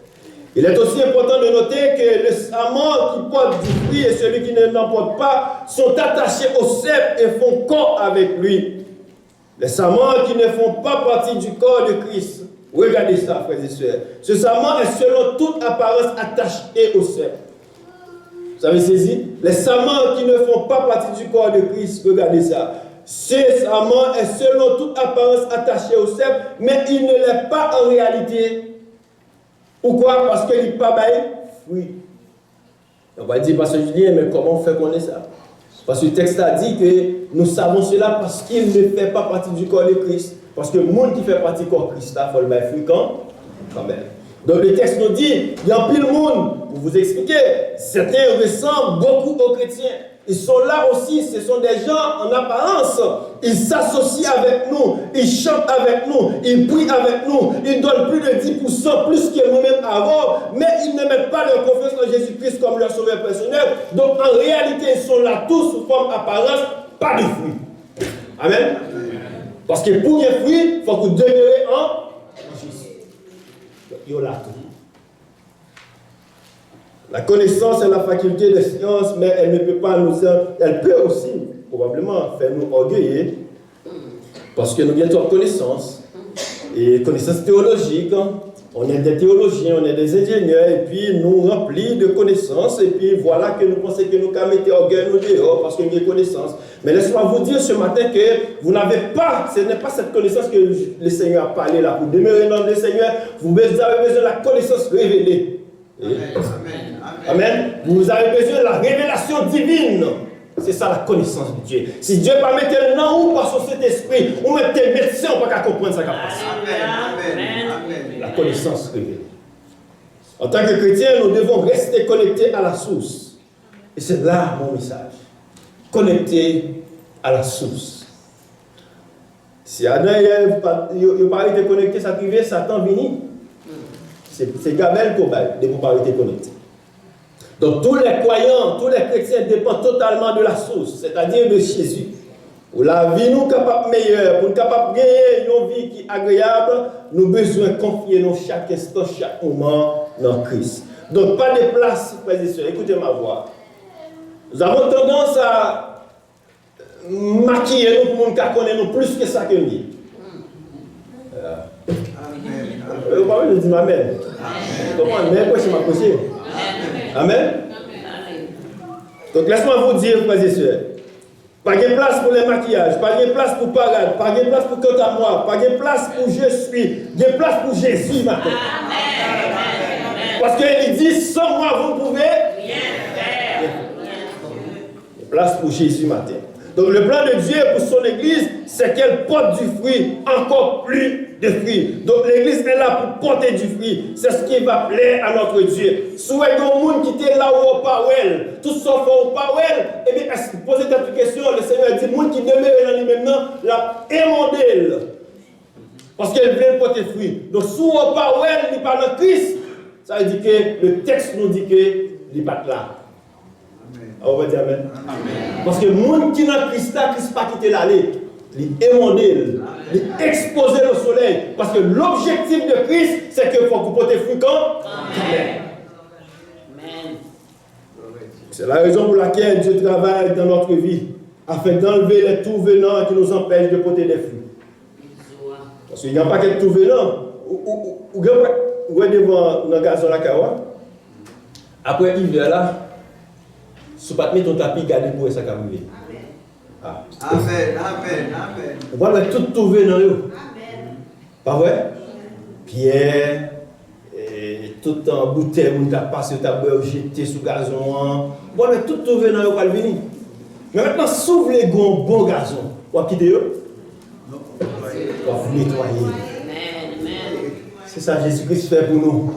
Il est aussi important de noter que le sarment qui porte du fruit et celui qui n'en porte pas sont attachés au cep et font corps avec lui. Les sarments qui ne font pas partie du corps de Christ. Regardez ça, frères et sœurs. Ce sarment est selon toute apparence attaché au cep. Vous avez saisi? Les sarments qui ne font pas partie du corps de Christ, regardez ça. Ce sarment est selon toute apparence attaché au cep, mais il ne l'est pas en réalité. Pourquoi? Parce qu'il n'est pas baillé fruit. On va dire, Pasteur Julien, mais comment on fait connaître ça? Parce que le texte a dit que nous savons cela parce qu'il ne fait pas partie du corps de Christ. Parce que le monde qui fait partie du corps de Christ, il faut le bailler fruit quand même. Donc le texte nous dit, il y a pile de monde, pour vous expliquer, certains ressemblent beaucoup aux chrétiens. Ils sont là aussi, ce sont des gens en apparence. Ils s'associent avec nous, ils chantent avec nous, ils prient avec nous, ils donnent plus de 10% plus que nous-mêmes avant, mais ils ne mettent pas leur confiance en Jésus-Christ comme leur sauveur personnel. Donc en réalité, ils sont là tous sous forme apparence, pas de fruits. Amen. Parce que pour les fruits, il faut que vous demeurez en Jésus. Il y a là tout. La connaissance est la faculté de science, mais elle ne peut pas nous... Elle peut aussi, probablement, faire nous orgueiller, parce que nous bientôt en connaissance, et connaissance théologique. On est des théologiens, on est des ingénieurs, et puis nous remplis de connaissances, et puis voilà que nous pensons que nous pouvons mettre orgueil nous dehors, parce que nous avons des connaissances. Mais laissez-moi vous dire ce matin que vous n'avez pas, ce n'est pas cette connaissance que le Seigneur a parlé là. Pour demeurer dans le Seigneur, vous avez besoin de la connaissance révélée. Amen. Amen. Vous avez besoin de la révélation divine. C'est ça la connaissance de Dieu. Si Dieu va mettre le nom ou par son Saint-Esprit, ou mettre des médecins, on ne peut pas comprendre ça. La connaissance révélée. En tant que chrétiens, nous devons rester connectés à la source. Et c'est là mon message. Connectés à la source. Si Adam et Ève n'ont pas été connectés, ça privé, Satan vient. C'est Gabel qui n'a pas été connecté. Donc tous les croyants, tous les chrétiens dépendent totalement de la source, c'est-à-dire de Jésus. Pour la vie nous capable meilleure, pour nous capable de gagner une vie qui est agréable, nous avons besoin de confier nous chaque instant, chaque moment dans Christ. Donc pas de place, frères et sœurs, écoutez ma voix. Nous avons tendance à maquiller nous pour nous connaître nous plus que ça que nous. Vous parlez de dire Amen. Comment Amen? Pourquoi je m'en pose? Amen. Donc laisse-moi vous dire, frères et sœurs, pas de place pour les maquillages, pas de place pour parade, pas de place pour quant à moi, pas de place pour je suis, de place pour Jésus maintenant. Parce qu'il dit, sans moi vous ne pouvez rien faire. De place pour Jésus matin. Donc le plan de Dieu pour son Église, c'est qu'elle porte du fruit, encore plus de fruits. Donc l'Église est là pour porter du fruit. C'est ce qui va plaire à notre Dieu. Soit il y a un monde qui était là où on parle, tout sauf où on parle, et bien, posez cette question, le Seigneur dit, le monde qui demeure dans lui maintenant, l'a émondé. Parce qu'elle vient porter fruit. Donc si on parle, il parle de Christ, ça veut dire que le texte nous dit qu'il n'est pas là. On va dire Amen. Amen. Parce que le monde qui n'a Christ n'a pas quitté l'aller. Il émondé, il exposé au soleil. Parce que l'objectif de Christ, c'est qu'il faut que vous portez fruit quand Amen. C'est la raison pour laquelle Dieu travaille dans notre vie, afin d'enlever les tout venants qui nous empêchent de porter des fruits. Parce qu'il n'y a pas que tout venant. Vous êtes devant le gazon la kawa. Après l'hiver là, si vous ne mettez pas ton tapis, gardez pour ça qui arrive. Amen. Vous voyez tout venant. Pas vrai? Pierre, tout en bouteille, vous avez passé, vous avez jeté sous le gazon. Vous voyez tout venant, vous allez venir. Mais maintenant, si vous voulez un bon gazon, vous allez quitter eux. Vous nettoyer. C'est ça que Jésus-Christ fait pour nous.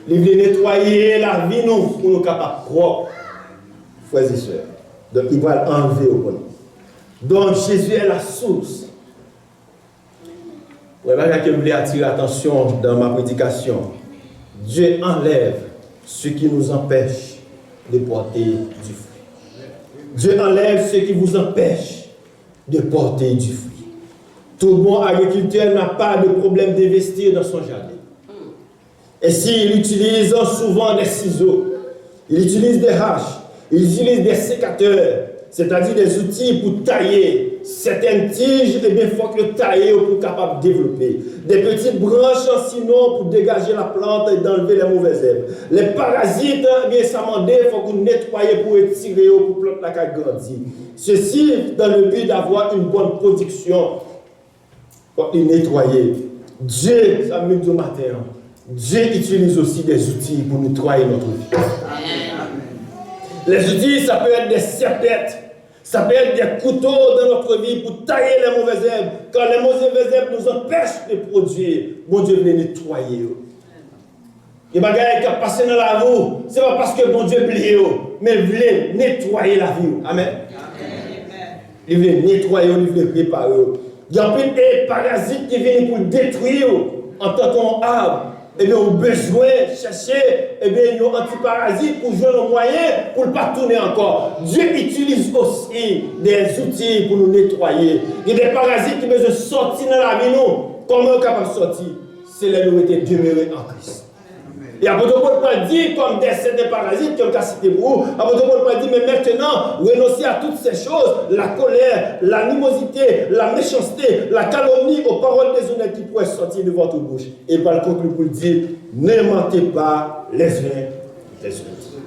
Il veut nettoyer la vie nous, pour nous capables propres. Frères et sœurs. Donc il va l'enlever au bon. Donc Jésus est la source. Vous voyez que je voulais attirer l'attention dans ma prédication. Dieu enlève ce qui nous empêche de porter du fruit. Dieu enlève ce qui vous empêche de porter du fruit. Tout bon agriculteur n'a pas de problème d'investir dans son jardin. Et s'il utilise souvent des ciseaux, il utilise des haches, il utilise des sécateurs, c'est-à-dire des outils pour tailler certaines tiges, et bien il faut que le tailler pour être capable de développer. Des petites branches sinon pour dégager la plante et d'enlever les mauvaises herbes. Les parasites, bien ça m'en dit, il faut que vous nettoyez pour étirer, pour que la plante grandisse. Ceci dans le but d'avoir une bonne production. Pour les nettoyer. Dieu, ça me dit au matin, Dieu utilise aussi des outils pour nettoyer notre vie. Les outils, ça peut être des serpettes, ça peut être des couteaux dans notre vie pour tailler les mauvaises herbes. Quand les mauvaises herbes nous empêchent de produire, bon Dieu veut nettoyer. Les bagages qui ont passé dans la vie, ce n'est pas parce que bon Dieu oublie, mais il veut nettoyer la vie. Amen. Il veut nettoyer, il veut préparer. Il y a des parasites qui viennent pour détruire en tant qu'arbre. Eh bien, on a besoin de chercher un antiparasite pour jouer un moyen pour ne pas tourner encore. Dieu utilise aussi des outils pour nous nettoyer. Il y a des parasites qui besoin de sortir dans la vie. Comment on est capable de sortir? C'est la nourriture demeurée en Christ. Et après, on ne peut pas dire comme des parasites qui ont cassé pour vous. Après, on ne peut pas dire, mais maintenant, renoncer à toutes ces choses, la colère, l'animosité, la méchanceté, la calomnie, aux paroles déshonnêtes qui pourraient sortir de votre bouche. Et par le conclu pour dire, ne mentez pas les uns les autres.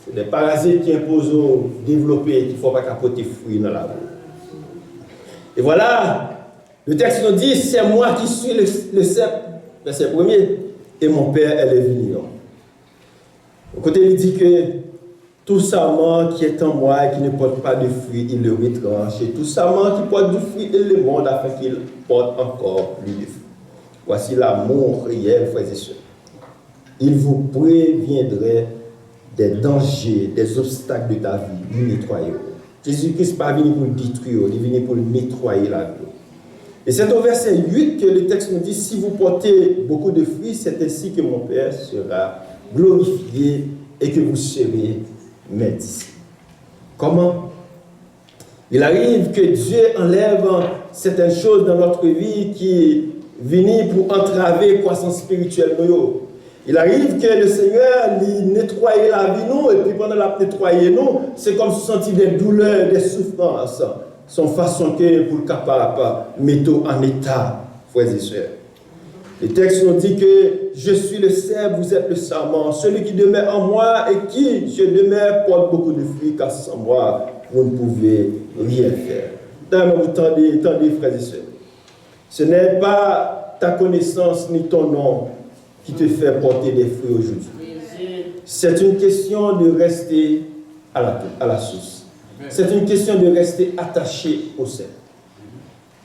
C'est des parasites qui imposent aux développés, qu'il ne faut pas capoter fruits dans la vie. Et voilà, le texte nous dit, c'est moi qui suis le cep, verset 1er. Et mon Père est le vigneron. Au côté, il dit que Tout sarment qui est en moi et qui ne porte pas de fruits, il le retranche. Et tout sarment qui porte du fruit, il le monde afin qu'il porte encore plus de fruits. Voici l'amour réel, frères et sœurs. Il vous préviendrait des dangers, des obstacles de ta vie, vous nettoyer. Jésus-Christ n'est pas venu pour le détruire, il est venu pour nettoyer la vie. Et c'est au verset 8 que le texte nous dit, si vous portez beaucoup de fruits, c'est ainsi que mon Père sera glorifié et que vous serez mes disciples. Comment? Il arrive que Dieu enlève certaines choses dans notre vie qui viennent pour entraver la croissance spirituelle. Il arrive que le Seigneur lui nettoie la vie, nous, et puis pendant la nettoyer nous, c'est comme sentir des douleurs, des souffrances. Son façon que pour le capable mettre en état, frères et sœurs. Le texte nous dit que je suis le cèpe, vous êtes le sarment. Celui qui demeure en moi et qui je demeure porte beaucoup de fruits, car sans moi, vous ne pouvez rien faire. Attendez, frères et sœurs. Ce n'est pas ta connaissance ni ton nom qui te fait porter des fruits aujourd'hui. C'est une question de rester à la source. C'est une question de rester attaché au cèpe.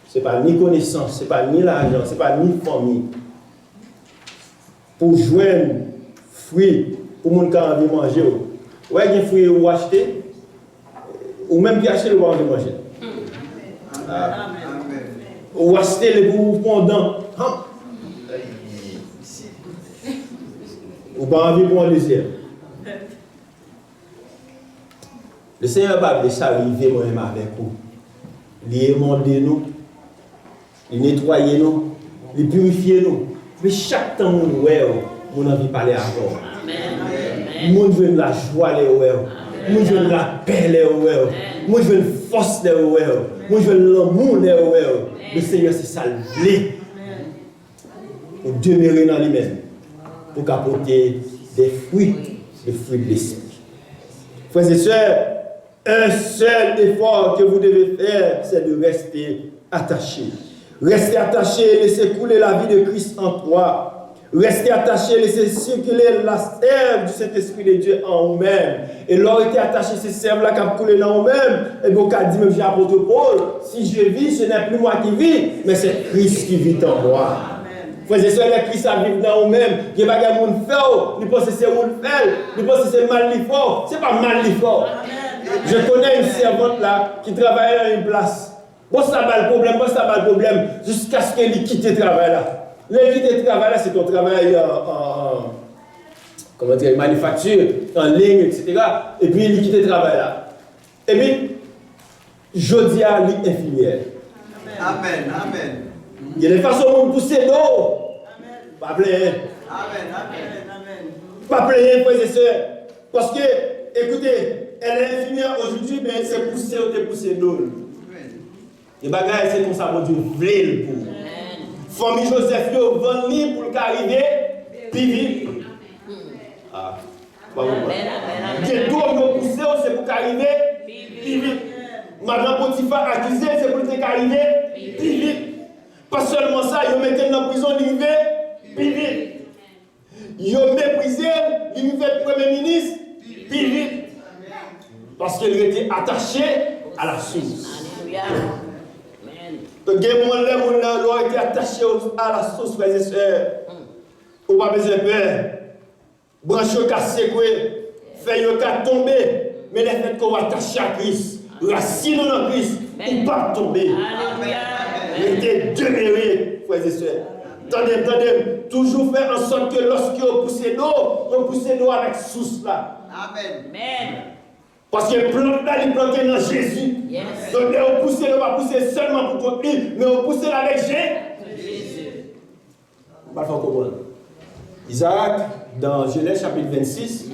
Ce n'est pas ni connaissance, ce n'est pas ni l'argent, ce n'est pas ni famille. Pour joindre fruits, pour mon cas envie de manger, ou est-ce que fruits ou acheter, ou même qui achète le envie de manger. Ou acheter les bouts pendant. Ou pas envie pour un désir. Le Seigneur va laisser arriver moi-même avec vous. Il émonder nous, il nettoyer nous, il purifier nous. Mais chaque temps nous on a envie de parler encore. Moi je veux la joie les moi je veux la paix les moi je veux la force les moi je veux l'amour les Le Seigneur c'est ça le blé. Pour demeurer dans lui-même, pour apporter des fruits de l'esprit. Frères et sœurs, un seul effort que vous devez faire, c'est de rester attaché. Restez attaché, laissez couler la vie de Christ en toi. Restez attaché, laissez circuler la sève du Saint-Esprit de Dieu en vous-même. Et lorsque vous êtes attaché, ces sèves-là qui a coulé en vous-même, et vous avez dit, même apôtre Paul, si je vis, ce n'est plus moi qui vis, mais c'est Christ qui vit en moi. Frères et sœurs, les Christ vivent dans vous-même. Il n'y a pas de monde faire, il pense que c'est vous le faire, il pense que c'est mal li fort. Ce n'est pas mal li fort. Je connais une servante là qui travaille à une place. Bon, ça va le problème, jusqu'à ce qu'elle quitte le travail là. Elle quitte le travail là, c'est ton travail en manufacture, en ligne, etc. Et puis elle quitte le travail là. Et puis, je dis à l'infirmière. Amen, amen. Il y a des façons de pousser l'eau. Pas plaisir. Amen. Pas plaisir, frères et sœurs. Parce que, écoutez, elle est infirmière aujourd'hui, mais elle s'est poussée ou dépoussée d'eau. Les bagages, c'est comme ça, mon Dieu, v'lil pour. Famille Joseph, yo, venir pour l'arriver, puis vite. Ah, pas bon. J'ai tout poussé, c'est pour qu'arriver, puis vite. Madame Potiphar accusé, c'est pour qu'arriver, puis vite. Pas seulement ça, ils mettent dans la prison, ils vivent, puis vite. Ils méprisé, ils vivent premier ministre, puis vite. Parce qu'il était attaché à la source. Alléluia. Donc, il y a des gens qui été attachés à la source, frères et sœurs. On n'a pas besoin de peur. Branche au cas secoué, feuille au cas tomber. Mais le fait qu'on va attacher à Christ, racine dans Christ, ou pas tomber. Restez demeurés, frères et sœurs. Attendez, toujours faire en sorte que lorsque vous poussez l'eau, on pousse l'eau avec source là. Amen. Parce que le plante là, il planté dans Jésus. Yes. Donc, on pousse, on va pousser seulement pour contenir, mais on pousse avec Jésus. On va faire comprendre. Isaac, dans Genèse chapitre 26,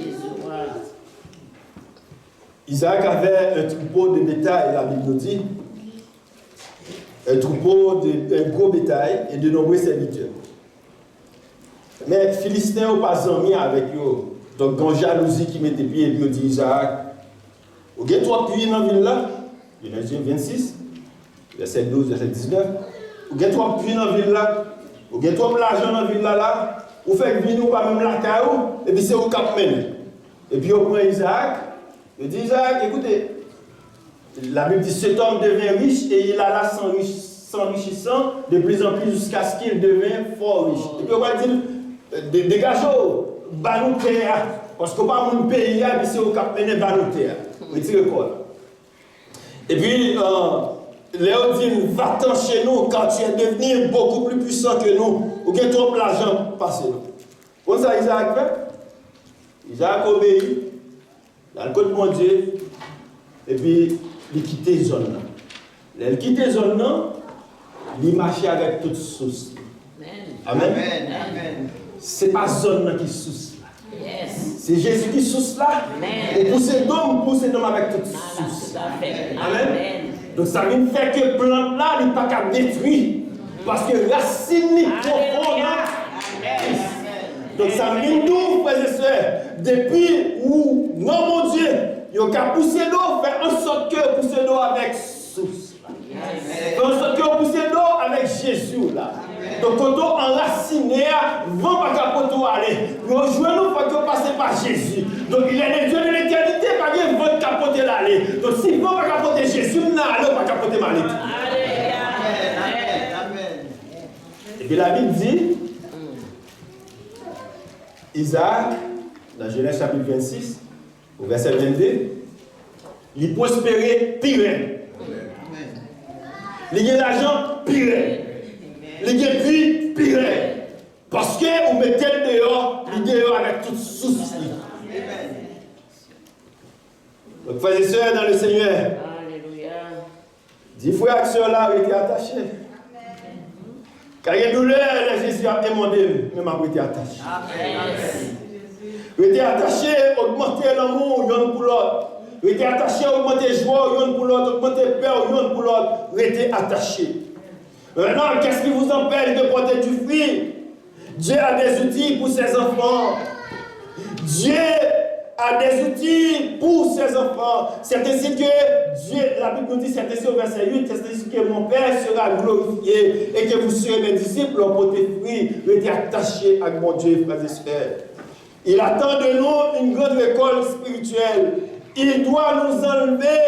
Isaac avait un troupeau de bétail, la Bible nous dit. Un troupeau de gros bétail et de nombreux serviteurs. Mais les Philistins n'ont pas amis avec eux. Donc, quand jalousie qui met des pieds, il dit Isaac, vous avez trois puits dans la ville là, Genèse 26, verset 12, verset 19. Vous avez trois puits dans la ville là, vous avez trois l'argent dans la ville là, vous faites venir ou pas même la caillou, et puis c'est au cap mené. Et puis on prend Isaac, Il dit Isaac, écoutez, la Bible dit cet homme devient riche et il alla s'enrichissant de plus en plus jusqu'à ce qu'il devient fort riche. Et puis on va dire, dégagez-vous, banou terre, parce qu'on va mon pays, et puis c'est au cap mener banou terre. Retirez quoi. Et puis, Léo dit, va-t'en chez nous quand tu es devenu beaucoup plus puissant que nous, ou bien trop l'argent passé. Comment ça Isaac fait? Isaac obéit, dans le code de mon Dieu, et puis il quitte la zone. Il quitte la zone, il marche avec toute source. Amen. Amen. Amen. Ce n'est pas la zone qui source là. Yes. C'est Jésus qui source là. Amen. Et poussez d'homme avec toute source. Amen. Donc ça veut faire que le plant là, il n'est pas qu'à détruire. Parce que la racine est profonde. Donc ça veut nous, frères et sœurs, depuis où, non mon Dieu, il y a qu'à pousser d'eau, faire en sorte que pousser d'eau avec source. Faire en sorte que pousser d'eau avec Jésus là. Donc quand on enraciné, vent pas qu'à pour aller. Nous rejoignons pas que passer par Jésus. Donc il est le Dieu de l'éternité, pas que vent capoter l'aller. Donc si vent pas capoter Jésus, non, alors pas capoter ma lettre. Et puis la Bible dit, Isaac, dans Genèse chapitre 26, au verset 22, il prospérait pire. Il y a l'argent pire. Il y a puis pire. Parce que vous mettez le dehors, il dehors avec toute source. Donc, frères et sœurs dans le Seigneur, Alléluia. 10 frères et sœurs là ont été attachés. Car il y a une douleur, Jésus a demandé, même a été attaché. Il était attaché, augmenter l'amour, l'un pour l'autre. Il était attaché, augmenter joie, l'un pour l'autre, augmenter peur, l'un pour l'autre. Il était attaché. Maintenant, qu'est-ce qui vous empêche de porter du fruit? Dieu a des outils pour ses enfants. Dieu a des outils pour ses enfants. C'est ainsi que Dieu, la Bible nous dit, c'est ainsi au verset 8, c'est ainsi que mon Père sera glorifié et que vous serez mes disciples en porter fruit. Il était attaché à mon Dieu, frères et sœurs. Il attend de nous une grande école spirituelle. Il doit nous enlever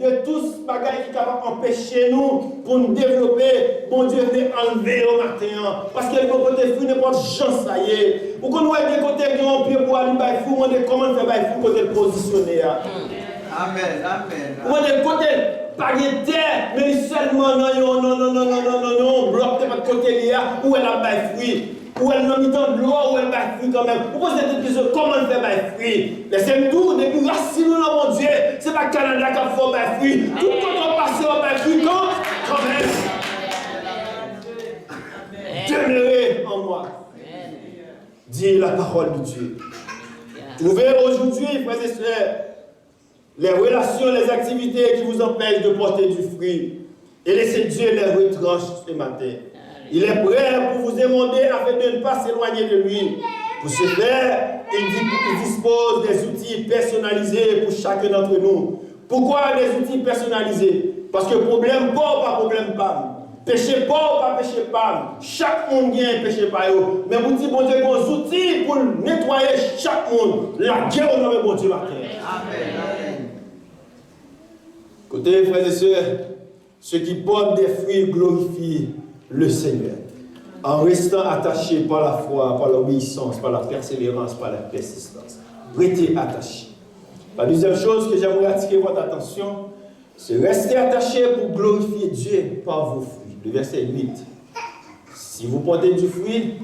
de tout ce bagage qui est capable d'empêcher nous pour nous développer. Mon Dieu veut enlever au matin. Parce que le côté fou n'est pas de chance, ça y est. Ou qu'on voit des côtés qui ont pied pour aller bailler fou, on est comment faire bailler fou côté positionné. Amen. Amen. On est côté pas de terre, mais seulement non, bloc de côté là, où elle a baillé fruit. Ou elle n'a mis dans de l'eau, ou elle va fruit quand même. Vous posez des questions, comment elle fait bailler fruit? Laissez-nous tout, depuis racine dans mon Dieu, c'est pas Canada qui a fait bailler fruit. Tout quand on passe au bailler fruit, quand même. Demeurez en moi. Dit la parole de Dieu. Trouvez aujourd'hui, frères et sœurs, les relations, les activités qui vous empêchent de porter du fruit. Et laissez Dieu les retrancher ce matin. Il est prêt pour vous demander afin de ne pas s'éloigner de lui. Pour ce faire, il dispose des outils personnalisés pour chacun d'entre nous. Pourquoi des outils personnalisés? Parce que problème pas problème pas. Péché pas péché pas. Chaque monde vient péché pas. Mais vous dites, bon Dieu, des outils pour nettoyer chaque monde. La guerre au nom de bon Dieu matin. Amen. Côté frères et sœurs, ceux qui portent des fruits glorifient le Seigneur, en restant attachés par la foi, par l'obéissance, par la persévérance, par la persistance. Restez attachés. La deuxième chose que j'aimerais attirer votre attention, c'est rester attachés pour glorifier Dieu par vos fruits. Le verset 8. Si vous portez du fruit,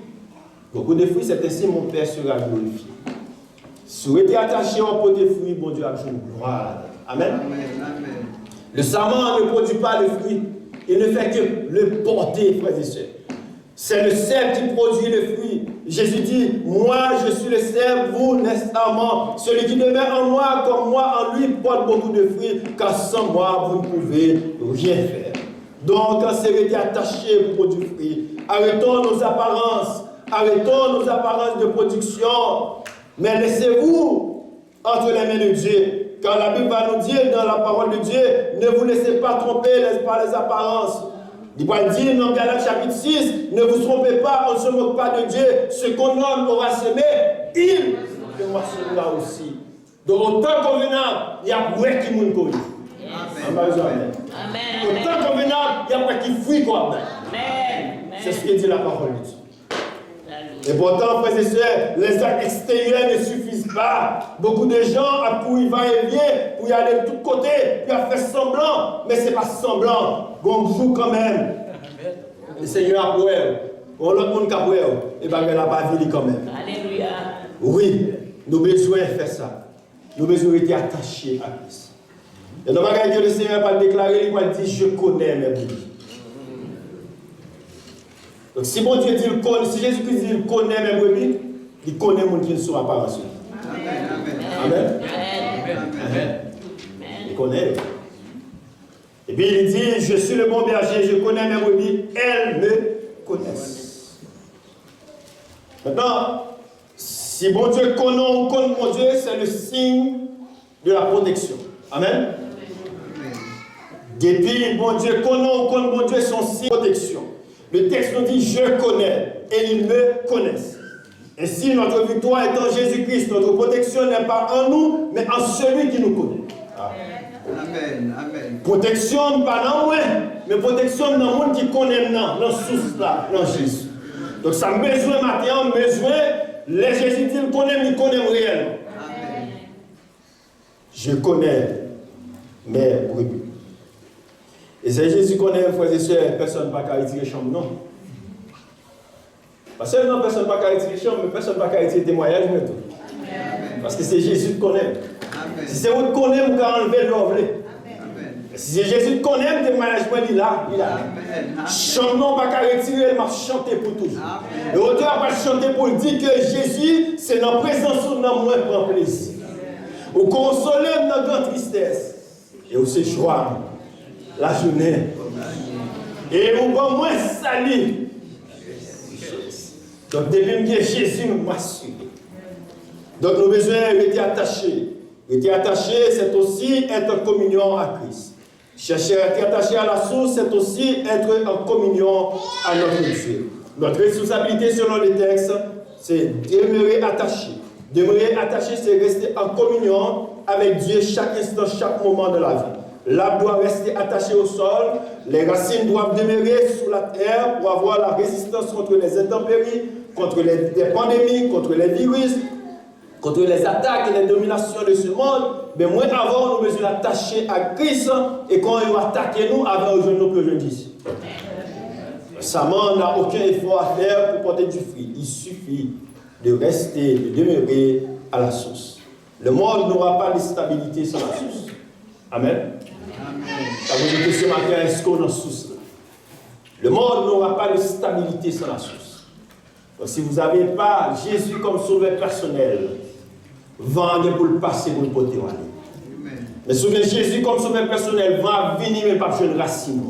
beaucoup de fruits, c'est ainsi mon Père sera glorifié. Si vous êtes attachés au pot de fruits, bon Dieu a joué gloire. Amen. Amen. Le sarment ne produit pas le fruit. Il ne fait que le porter, frères et sœurs. C'est le cep qui produit le fruit. Jésus dit, moi je suis le cep, vous les sarments. Celui qui demeure en moi comme moi en lui porte beaucoup de fruits, car sans moi vous ne pouvez rien faire. Donc, quand c'est rester attaché pour produire du fruit, arrêtons nos apparences de production, mais laissez-vous entre les mains de Dieu. Car la Bible va nous dire dans la parole de Dieu, ne vous laissez pas tromper par les apparences. Il va dire dans Galates chapitre 6, ne vous trompez pas, on ne se moque pas de Dieu. Ce qu'on homme aura semé, il le moissonnera aussi. Donc, autant convenable, il y a pour qui moun connu. Amen. Autant convenable, il y a pour qui fuit quoi. C'est ce que dit la parole de Dieu. Et pourtant, frères et sœurs, les actes extérieurs ne suffisent pas. Beaucoup de gens ont pour y va et vient, pour y aller de tous côtés, puis à faire semblant, mais ce n'est pas semblant. On joue quand même. Le Seigneur a pour elle. On l'autre monde qui a pour elle. Et bien, elle n'a pas vu quand même. Alléluia. Oui, nous avons besoin de faire ça. Nous avons besoin d'être attachés à Christ. Et dans le que le Seigneur va déclarer, il va dire, je connais mes brebis. Donc si mon Dieu dit, si Jésus-Christ dit, il connaît mes brebis, il connaît mon qui ne sera pas rassuré. Amen. Amen. Il connaît. Et puis il dit, je suis le bon berger, je connais mes brebis, elles me connaissent. Maintenant, si mon Dieu connaît ou connaît mon Dieu, c'est le signe de la protection. Amen. Depuis mon Dieu connaît ou connaît mon Dieu, son signe de protection. Le texte nous dit, je connais, et ils me connaissent. Ainsi, notre victoire est en Jésus-Christ. Notre protection n'est pas en nous, mais en celui qui nous connaît. Amen. Amen. Protection, pas dans moi, mais protection dans le monde qui connaît, dans la source là, dans Jésus. Donc, ça me besoin maintenant, besoin, les Jésus dit, il connaît réellement. Amen. Je connais mes brebis. Et si Jésus connaît, frères et sœurs, personne ne va retirer chambre, non. Pas seulement personne ne va retirer chambre, mais personne ne va retirer témoignage, mais tout. Parce que c'est Jésus qui connaît. Si c'est vous qui connaissez, vous pouvez enlever l'enlever. Si Jésus te connaît, le témoignage, il a. Chambre, non, pas retirer, il m'a chanté pour toujours. Et l'auteur va chanter pour dire que Jésus, c'est dans la présence de nous, qui prend plaisir. Ou consoler dans la grande tristesse. Et aussi joie. La journée. Et on va moins salir. Donc, depuis que Jésus m'a su. Donc, nous avons besoin d'être attachés. Être attaché, c'est aussi être en communion à Christ. Chercher à être attaché à la source, c'est aussi être en communion à notre Dieu. Notre responsabilité, selon les textes, c'est demeurer attaché. Demeurer attaché, c'est rester en communion avec Dieu chaque instant, chaque moment de la vie. L'arbre doit rester attaché au sol, les racines doivent demeurer sur la terre pour avoir la résistance contre les intempéries, contre les pandémies, contre les virus, contre les attaques et les dominations de ce monde. Mais moins avant, nous avons besoin d'attacher à Christ et quand il va attaquer nous, avant aujourd'hui, nous pouvons d'ici. Récemment, on n'a aucun effort à faire pour porter du fruit. Il suffit de rester, de demeurer à la source. Le monde n'aura pas de stabilité sans la source. Amen. Ça vous dit que ce matin, est-ce qu'on a source là? Le monde n'aura pas de stabilité sans la source. Donc, si vous n'avez pas Jésus comme sauveur personnel, vendez pour le passer, pour le porter en aller. Mais souvent Jésus comme sauveur personnel va venir, mais pas de racine.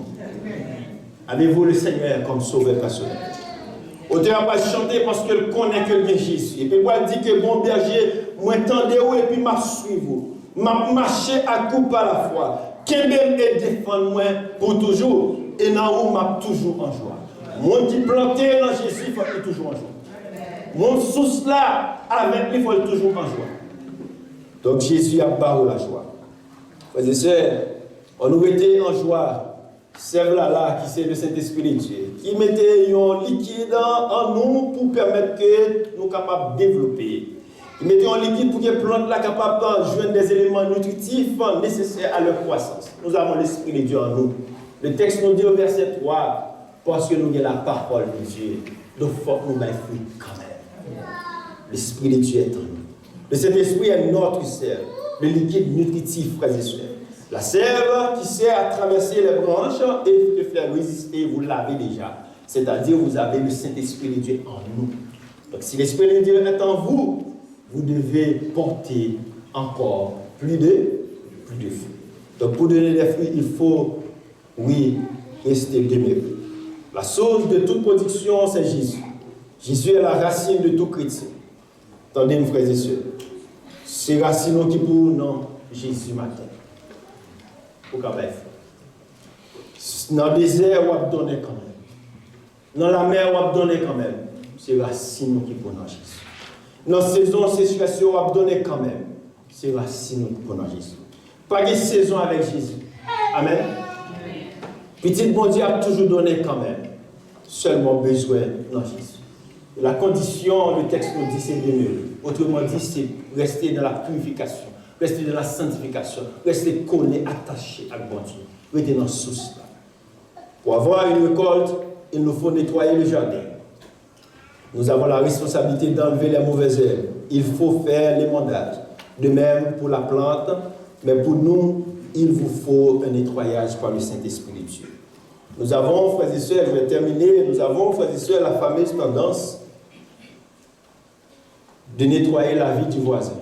Avez-vous le Seigneur comme sauveur personnel? Auteur va chanter parce qu'il connaît que bien Jésus. Et puis il dit que bon berger, moi tendez où et puis m'a suivre. M'a marché à coup par la foi. Qu'un même est défendre moi pour toujours. Et dans où m'a toujours en joie. Mon qui planté dans Jésus, il faut être toujours en joie. Mon source là, avec lui, il faut être toujours en joie. Donc Jésus a barré la joie. Frères et sœurs, on nous mettait en joie. C'est là qui c'est le Saint-Esprit de Dieu, qui mettait un liquide en nous pour permettre que nous soyons capables de développer. Il mettait un liquide pour que les plantes soient capables de joindre des éléments nutritifs nécessaires à leur croissance. Nous avons l'Esprit de Dieu en nous. Le texte nous dit au verset 3, parce que nous avons la parole de Dieu, donc il faut que nous ayons fruit quand même. L'Esprit de Dieu est en nous. Le Saint-Esprit est notre sève, le liquide nutritif, frères et sœurs. La sève qui sert à traverser les branches et de faire résister, vous l'avez déjà. C'est-à-dire, vous avez le Saint-Esprit de Dieu en nous. Donc, si l'Esprit de Dieu est en vous, vous devez porter encore plus de fruits. Donc, pour donner des fruits, il faut, oui, rester demeuré. La source de toute production, c'est Jésus. Jésus est la racine de tout chrétien. Attendez, mes frères et sœurs. C'est racine qui pour non, Jésus matin. Pour qu'à dans le désert, on va donner quand même. Dans la mer, on va donner quand même. C'est racine qui pour nous Jésus. Dans la saison, c'est situation, on va donner quand même. c'est racine pour dans Jésus. Pas de saison avec Jésus. Amen. Petit bon Dieu a toujours donné quand même. Seulement besoin dans Jésus. La condition, le texte nous dit, c'est demeurer. Autrement dit, c'est rester dans la purification, rester dans la sanctification, rester collé, attaché à bon Dieu. Rester dans la source là. Pour avoir une récolte, il nous faut nettoyer le jardin. Nous avons la responsabilité d'enlever les mauvaises herbes. Il faut faire l'émondage. De même pour la plante, mais pour nous, il vous faut un nettoyage par le Saint-Esprit de Dieu. Nous avons, frères et sœurs, je vais terminer, nous avons, frères et sœurs, la fameuse tendance de nettoyer la vie du voisin.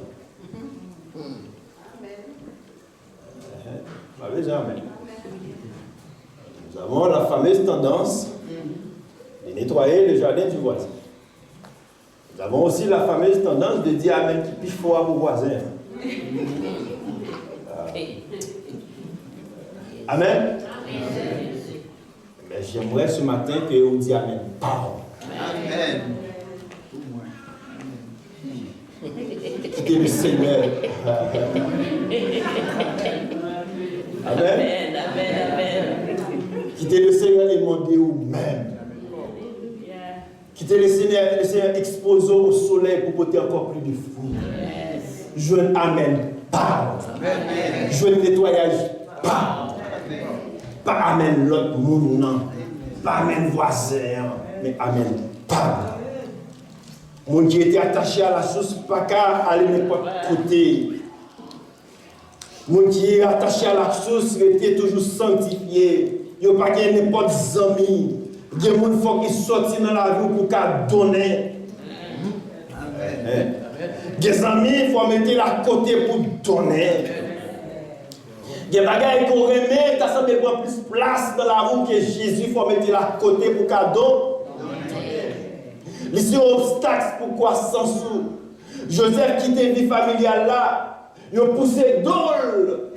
Amen. Nous avons la fameuse tendance de nettoyer le jardin du voisin. Nous avons aussi la fameuse tendance de dire Amen qui piche fort à vos voisins. Amen. Mais j'aimerais ce matin que vous disiez Amen. Amen. Quittez le Seigneur. Amen. Quittez le Seigneur et demandez vous-même. Quittez le Seigneur exposé au soleil pour porter encore plus de fruits. Je n'amène pas. Je ne nettoyage pas. Pas amène l'autre monde, non. Pas amène voisin, mais amène pas. Mon qui était attaché à la source, pas qu'à aller n'importe côté. Mon qui est attaché à la source, était toujours sanctifié. Il n'y a pas n'importe amis. Il y a des gens qui sortent dans la vie pour qu'à donner. Des amis, il faut mettre à côté pour donner. Des bagages qu'on remet, ça semble prendre plus place dans la roue que Jésus, il faut mettre à côté pour cadeau. Les obstacles pour croissance. Joseph quitte une vie familiale là, il a poussé d'ol.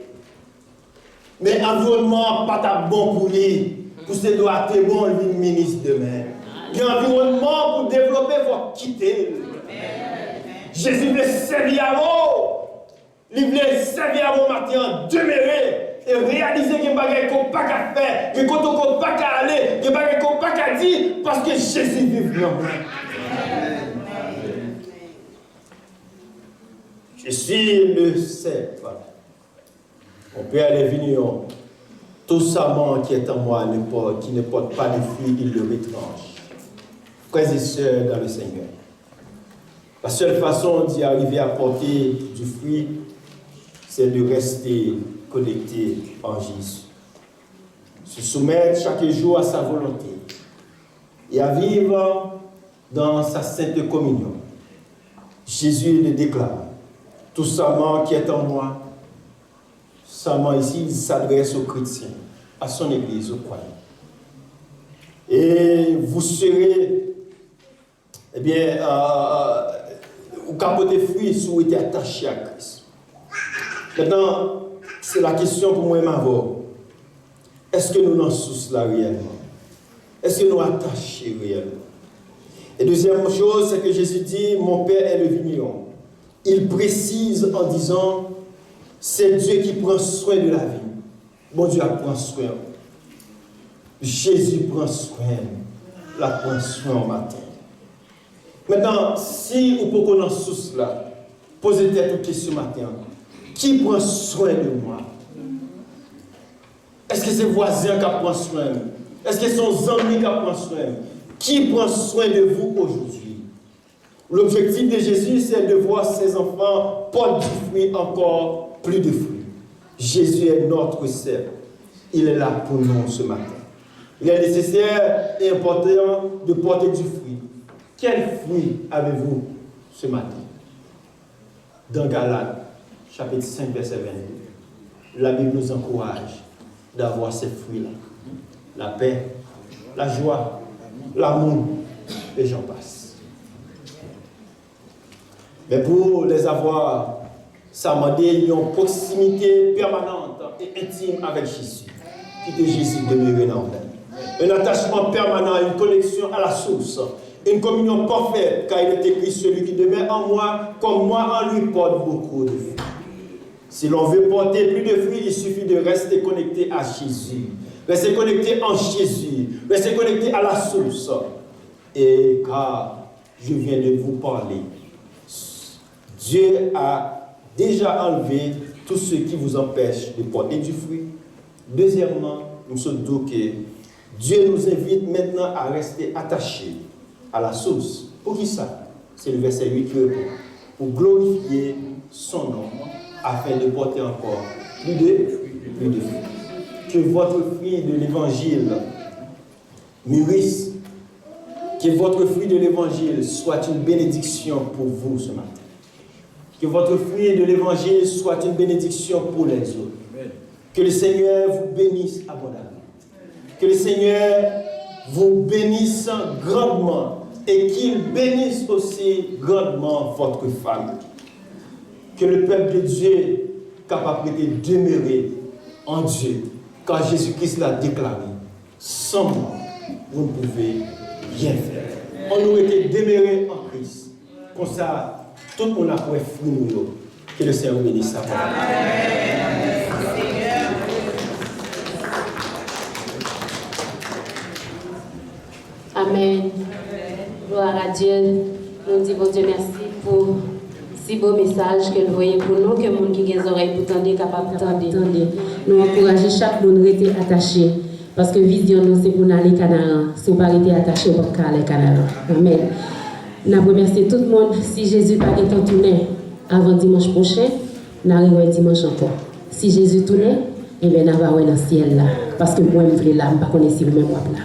Mais l'environnement n'est pas bon pour lui. Pousser doit être bon, lui, ministre demain. L'environnement pour développer, il faut quitter. Jésus veut servir à vous. Il veut servir à vous matin, demeurer et réaliser qu'il n'y a pas qu'on pas qu'à faire, que quand on pas qu'à aller, qu'il n'y a pas qu'on pas qu'à dire, parce que Jésus vit dans moi. Je suis le cep. Mon Père est venu. Tout savant qui est en moi, qui ne porte pas de fruits, il le retranche. Frères et sœurs dans le Seigneur. La seule façon d'y arriver à porter du fruit, c'est de rester connecté en Jésus. Se soumettre chaque jour à sa volonté et à vivre dans sa sainte communion. Jésus le déclare. Tout savant qui est en moi, savant ici, il s'adresse aux chrétiens, à son église, aux croyants. Et vous serez, eh bien, vous capotez fruits si vous êtes attaché à Christ. Maintenant, c'est la question pour moi et ma voix. Est-ce que nous n'en sommes là réellement? Est-ce que nous attachés réellement? Et deuxième chose, c'est que Jésus dit, mon Père est le vigneron. Il précise en disant, c'est Dieu qui prend soin de la vie. Bon Dieu prend soin. Jésus prend soin. La prend soin au matin. Maintenant, si vous pouvez en sous là, posez-vous une question ce matin. Qui prend soin de moi? Est-ce que c'est voisin qui prend soin? Est-ce que c'est son ami qui prend soin? Qui prend soin de vous aujourd'hui? L'objectif de Jésus, c'est de voir ses enfants porter du fruit, encore plus de fruits. Jésus est notre cep. Il est là pour nous ce matin. Il est nécessaire et important de porter du fruit. Quel fruit avez-vous ce matin? Dans Galates, chapitre 5, verset 22, la Bible nous encourage d'avoir ces fruits-là. La paix, la joie, l'amour, et j'en passe. Mais pour les avoir, ça m'a dit une proximité permanente et intime avec Jésus. Qui était Jésus demeuré dans nous. Un attachement permanent, une connexion à la source. Une communion parfaite, car il est écrit celui qui demeure en moi, comme moi en lui porte beaucoup de fruits. Si l'on veut porter plus de fruits, il suffit de rester connecté à Jésus. Rester connecté en Jésus. Rester connecté à la source. Et car je viens de vous parler, Dieu a déjà enlevé tout ce qui vous empêche de porter du fruit. Deuxièmement, nous sommes que Dieu nous invite maintenant à rester attachés à la source. Pour qui ça? C'est le verset 8 pour glorifier son nom, afin de porter encore plus de fruits. Que votre fruit de l'évangile mûrisse. Que votre fruit de l'évangile soit une bénédiction pour vous ce matin. Que votre fruit de l'évangile soit une bénédiction pour les autres. Que le Seigneur vous bénisse abondamment. Que le Seigneur vous bénisse grandement et qu'il bénisse aussi grandement votre famille. Que le peuple de Dieu capable de demeurer en Dieu, car Jésus-Christ l'a déclaré. Sans moi, vous ne pouvez rien faire. On aurait été demeuré en Christ. Comme ça, tout le monde a pour fruit nous. Que le Seigneur bénisse sa parole. Amen. Gloire à Dieu. Nous disons Dieu merci pour si beau message que vous voyez pour nous, que les gens qui ont des oreilles pour tendre, capable d'entendre. Nous encourageons chaque monde à rester attaché. Parce que vision nous c'est pour nous aller Canaan. Si vous ne restez attaché, vous ne pouvez pas aller Canaan. Amen. Nous remercions tout le monde. Si Jésus n'a pas été tourné avant dimanche prochain, nous arrivons dimanche encore. Si Jésus tourne, eh bien, nous allons dans le ciel là. Parce que moi, je suis là, je ne connais pas si vous-même là.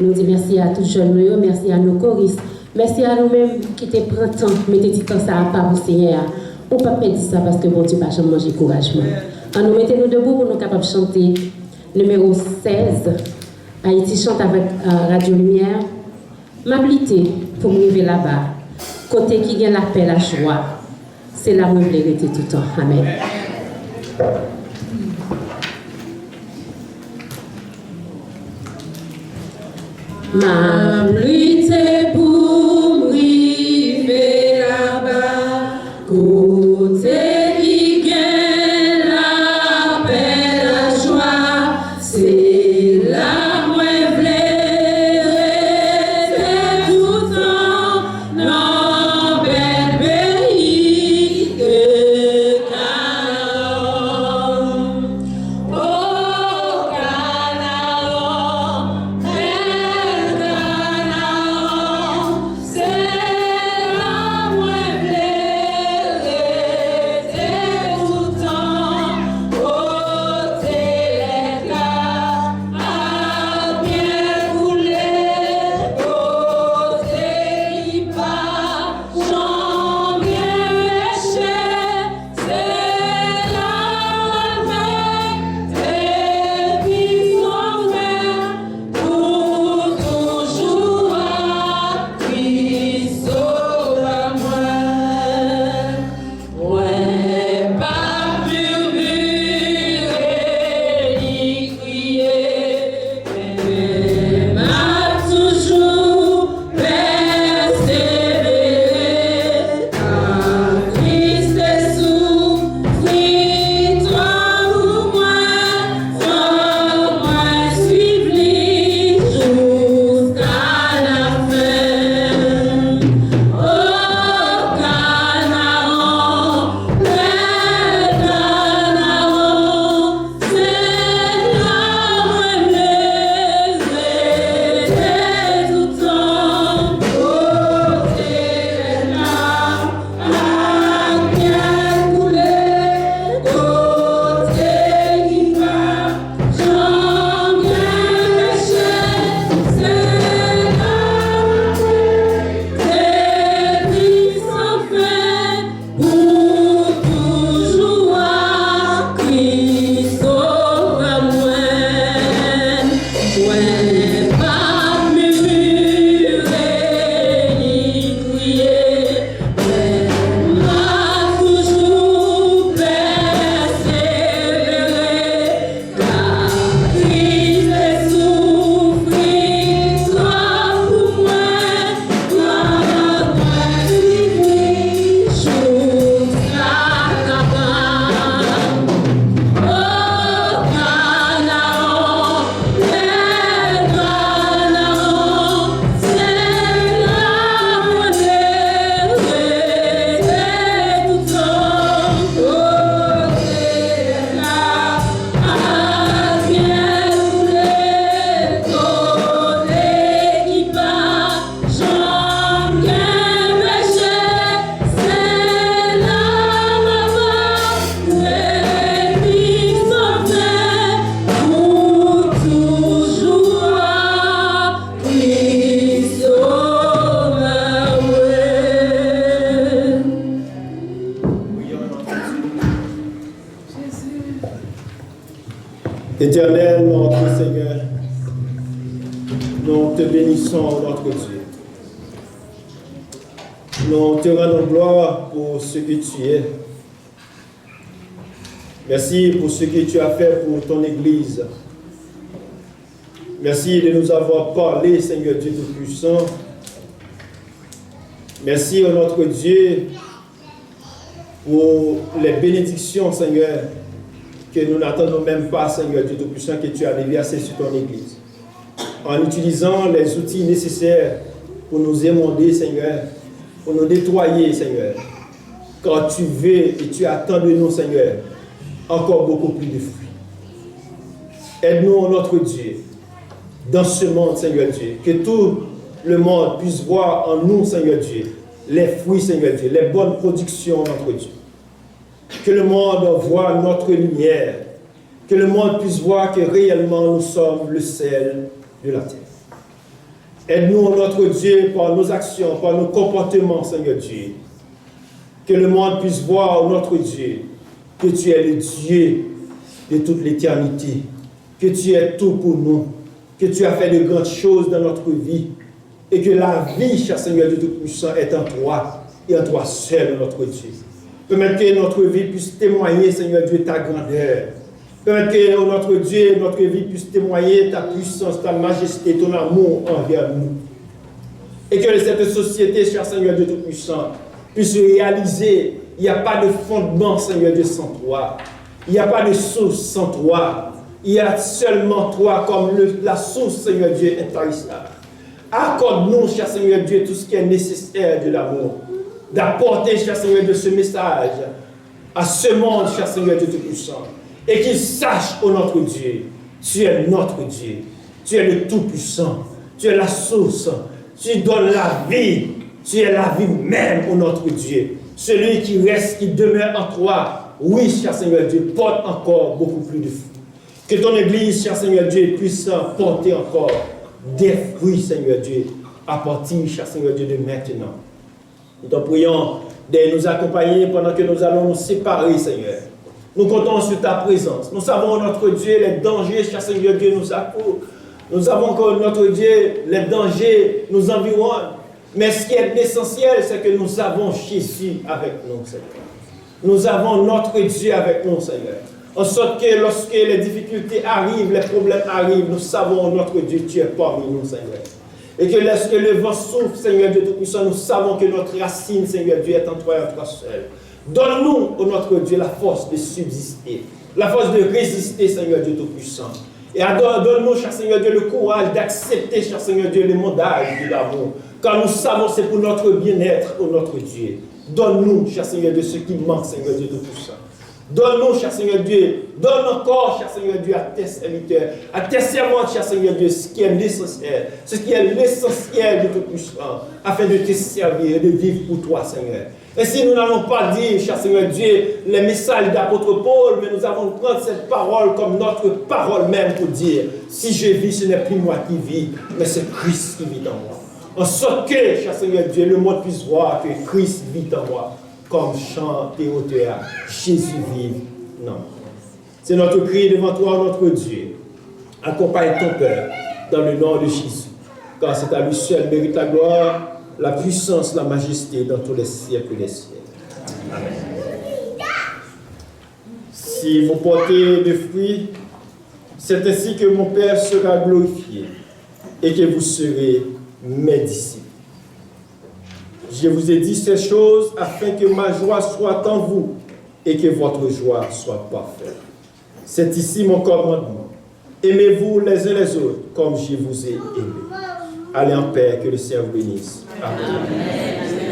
Nous disons merci à tous les jeunes, merci à nos choristes, merci à nous-mêmes qui te prennent temps, mettez du temps ça à part pour Seigneur. On ne peut pas dire ça parce que bon Dieu n'a pas manger couragement. Alors nous mettons-nous debout pour nous capables de chanter numéro 16. Haïti chante avec Radio Lumière. M'habiliter pour me lever là-bas. Côté qui gagne la paix, la joie. C'est là où je voulais rester tout le temps. Amen. M'habiliter pour me lever là-bas. Côté qui gagne la paix, la joie. C'est là où je voulais rester tout le temps. Dans bel pays de Canaan. Oh, Canaan, bel Canaan. Éternel, notre Seigneur, nous te bénissons, notre Dieu. Nous te rendons gloire pour ce que tu es. Merci pour ce que tu as fait pour ton Église. Merci de nous avoir parlé, Seigneur Dieu Tout-Puissant. Merci, oh notre Dieu, pour les bénédictions, Seigneur, que nous n'attendons même pas, Seigneur Dieu Tout-Puissant, que tu as déversé sur ton Église. En utilisant les outils nécessaires pour nous émonder, Seigneur, pour nous nettoyer, Seigneur. Quand tu veux et tu attends de nous, Seigneur, encore beaucoup plus de fruits. Aide-nous, notre Dieu, dans ce monde, Seigneur Dieu, que tout le monde puisse voir en nous, Seigneur Dieu, les fruits, Seigneur Dieu, les bonnes productions, notre Dieu. Que le monde voit notre lumière, que le monde puisse voir que réellement nous sommes le sel de la terre. Aide-nous, notre Dieu, par nos actions, par nos comportements, Seigneur Dieu. Que le monde puisse voir, notre Dieu, que tu es le Dieu de toute l'éternité, que tu es tout pour nous, que tu as fait de grandes choses dans notre vie, et que la vie, cher Seigneur Dieu Tout-Puissant, est en toi, et en toi seul, notre Dieu. Permette que notre vie puisse témoigner, Seigneur Dieu, ta grandeur. Permette que notre Dieu, notre vie puisse témoigner ta puissance, ta majesté, ton amour envers nous. Et que cette société, cher Seigneur Dieu Tout-Puissant, puisse réaliser, il n'y a pas de fondement, Seigneur Dieu, sans toi. Il n'y a pas de source sans toi. Il y a seulement toi comme la source, Seigneur Dieu, intarissable. Accorde-nous, cher Seigneur Dieu, tout ce qui est nécessaire de l'amour. D'apporter, cher Seigneur Dieu, ce message à ce monde, cher Seigneur Dieu Tout-Puissant. Et qu'il sache, oh notre Dieu, tu es notre Dieu. Tu es le Tout-Puissant. Tu es la source. Tu donnes la vie. Tu es la vie même, oh notre Dieu. Celui qui reste, qui demeure en toi, oui, cher Seigneur Dieu, porte encore beaucoup plus de fruits. Que ton Église, cher Seigneur Dieu, puisse porter encore des fruits, Seigneur Dieu, à partir, cher Seigneur Dieu, de maintenant. Nous t'en prions de nous accompagner pendant que nous allons nous séparer, Seigneur. Nous comptons sur ta présence. Nous savons, notre Dieu, les dangers, cher Seigneur Dieu, nous accourent. Nous savons que, notre Dieu, les dangers nous environnent. Mais ce qui est essentiel, c'est que nous avons Jésus avec nous, Seigneur. Nous avons notre Dieu avec nous, Seigneur. En sorte que lorsque les difficultés arrivent, les problèmes arrivent, nous savons, notre Dieu, tu es parmi nous, Seigneur. Et que lorsque le vent souffle, Seigneur Dieu Tout-Puissant, nous savons que notre racine, Seigneur Dieu, est en toi et en toi seul. Donne-nous, oh notre Dieu, la force de subsister, la force de résister, Seigneur Dieu Tout-Puissant. Et donne-nous, cher Seigneur Dieu, le courage d'accepter, cher Seigneur Dieu, le mondage de l'amour. Car nous savons c'est pour notre bien-être, oh notre Dieu. Donne-nous, cher Seigneur Dieu, ce qui manque, Seigneur Dieu Tout-Puissant. Donne-nous, cher Seigneur Dieu, donne encore, cher Seigneur Dieu, à tes serviteurs, à tes servantes, cher Seigneur Dieu, ce qui est nécessaire, ce qui est l'essentiel de Tout-Puissant, afin de te servir et de vivre pour toi, Seigneur. Et si nous n'allons pas dire, cher Seigneur Dieu, les messages d'apôtre Paul, mais nous allons prendre cette parole comme notre parole même pour dire, si je vis, ce n'est plus moi qui vis, mais c'est Christ qui vit en moi. En sorte que, cher Seigneur Dieu, le monde puisse voir que Christ vit en moi. Comme chante et auteur, Jésus vive. Non. C'est notre cri devant toi, notre Dieu. Accompagne ton peuple dans le nom de Jésus. Car c'est à lui seul mérite la gloire, la puissance, la majesté dans tous les siècles des siècles. Amen. Si vous portez des fruits, c'est ainsi que mon Père sera glorifié et que vous serez mes disciples. Je vous ai dit ces choses afin que ma joie soit en vous et que votre joie soit parfaite. C'est ici mon commandement. Aimez-vous les uns les autres comme je vous ai aimé. Allez en paix, que le Seigneur vous bénisse. Amen. Amen.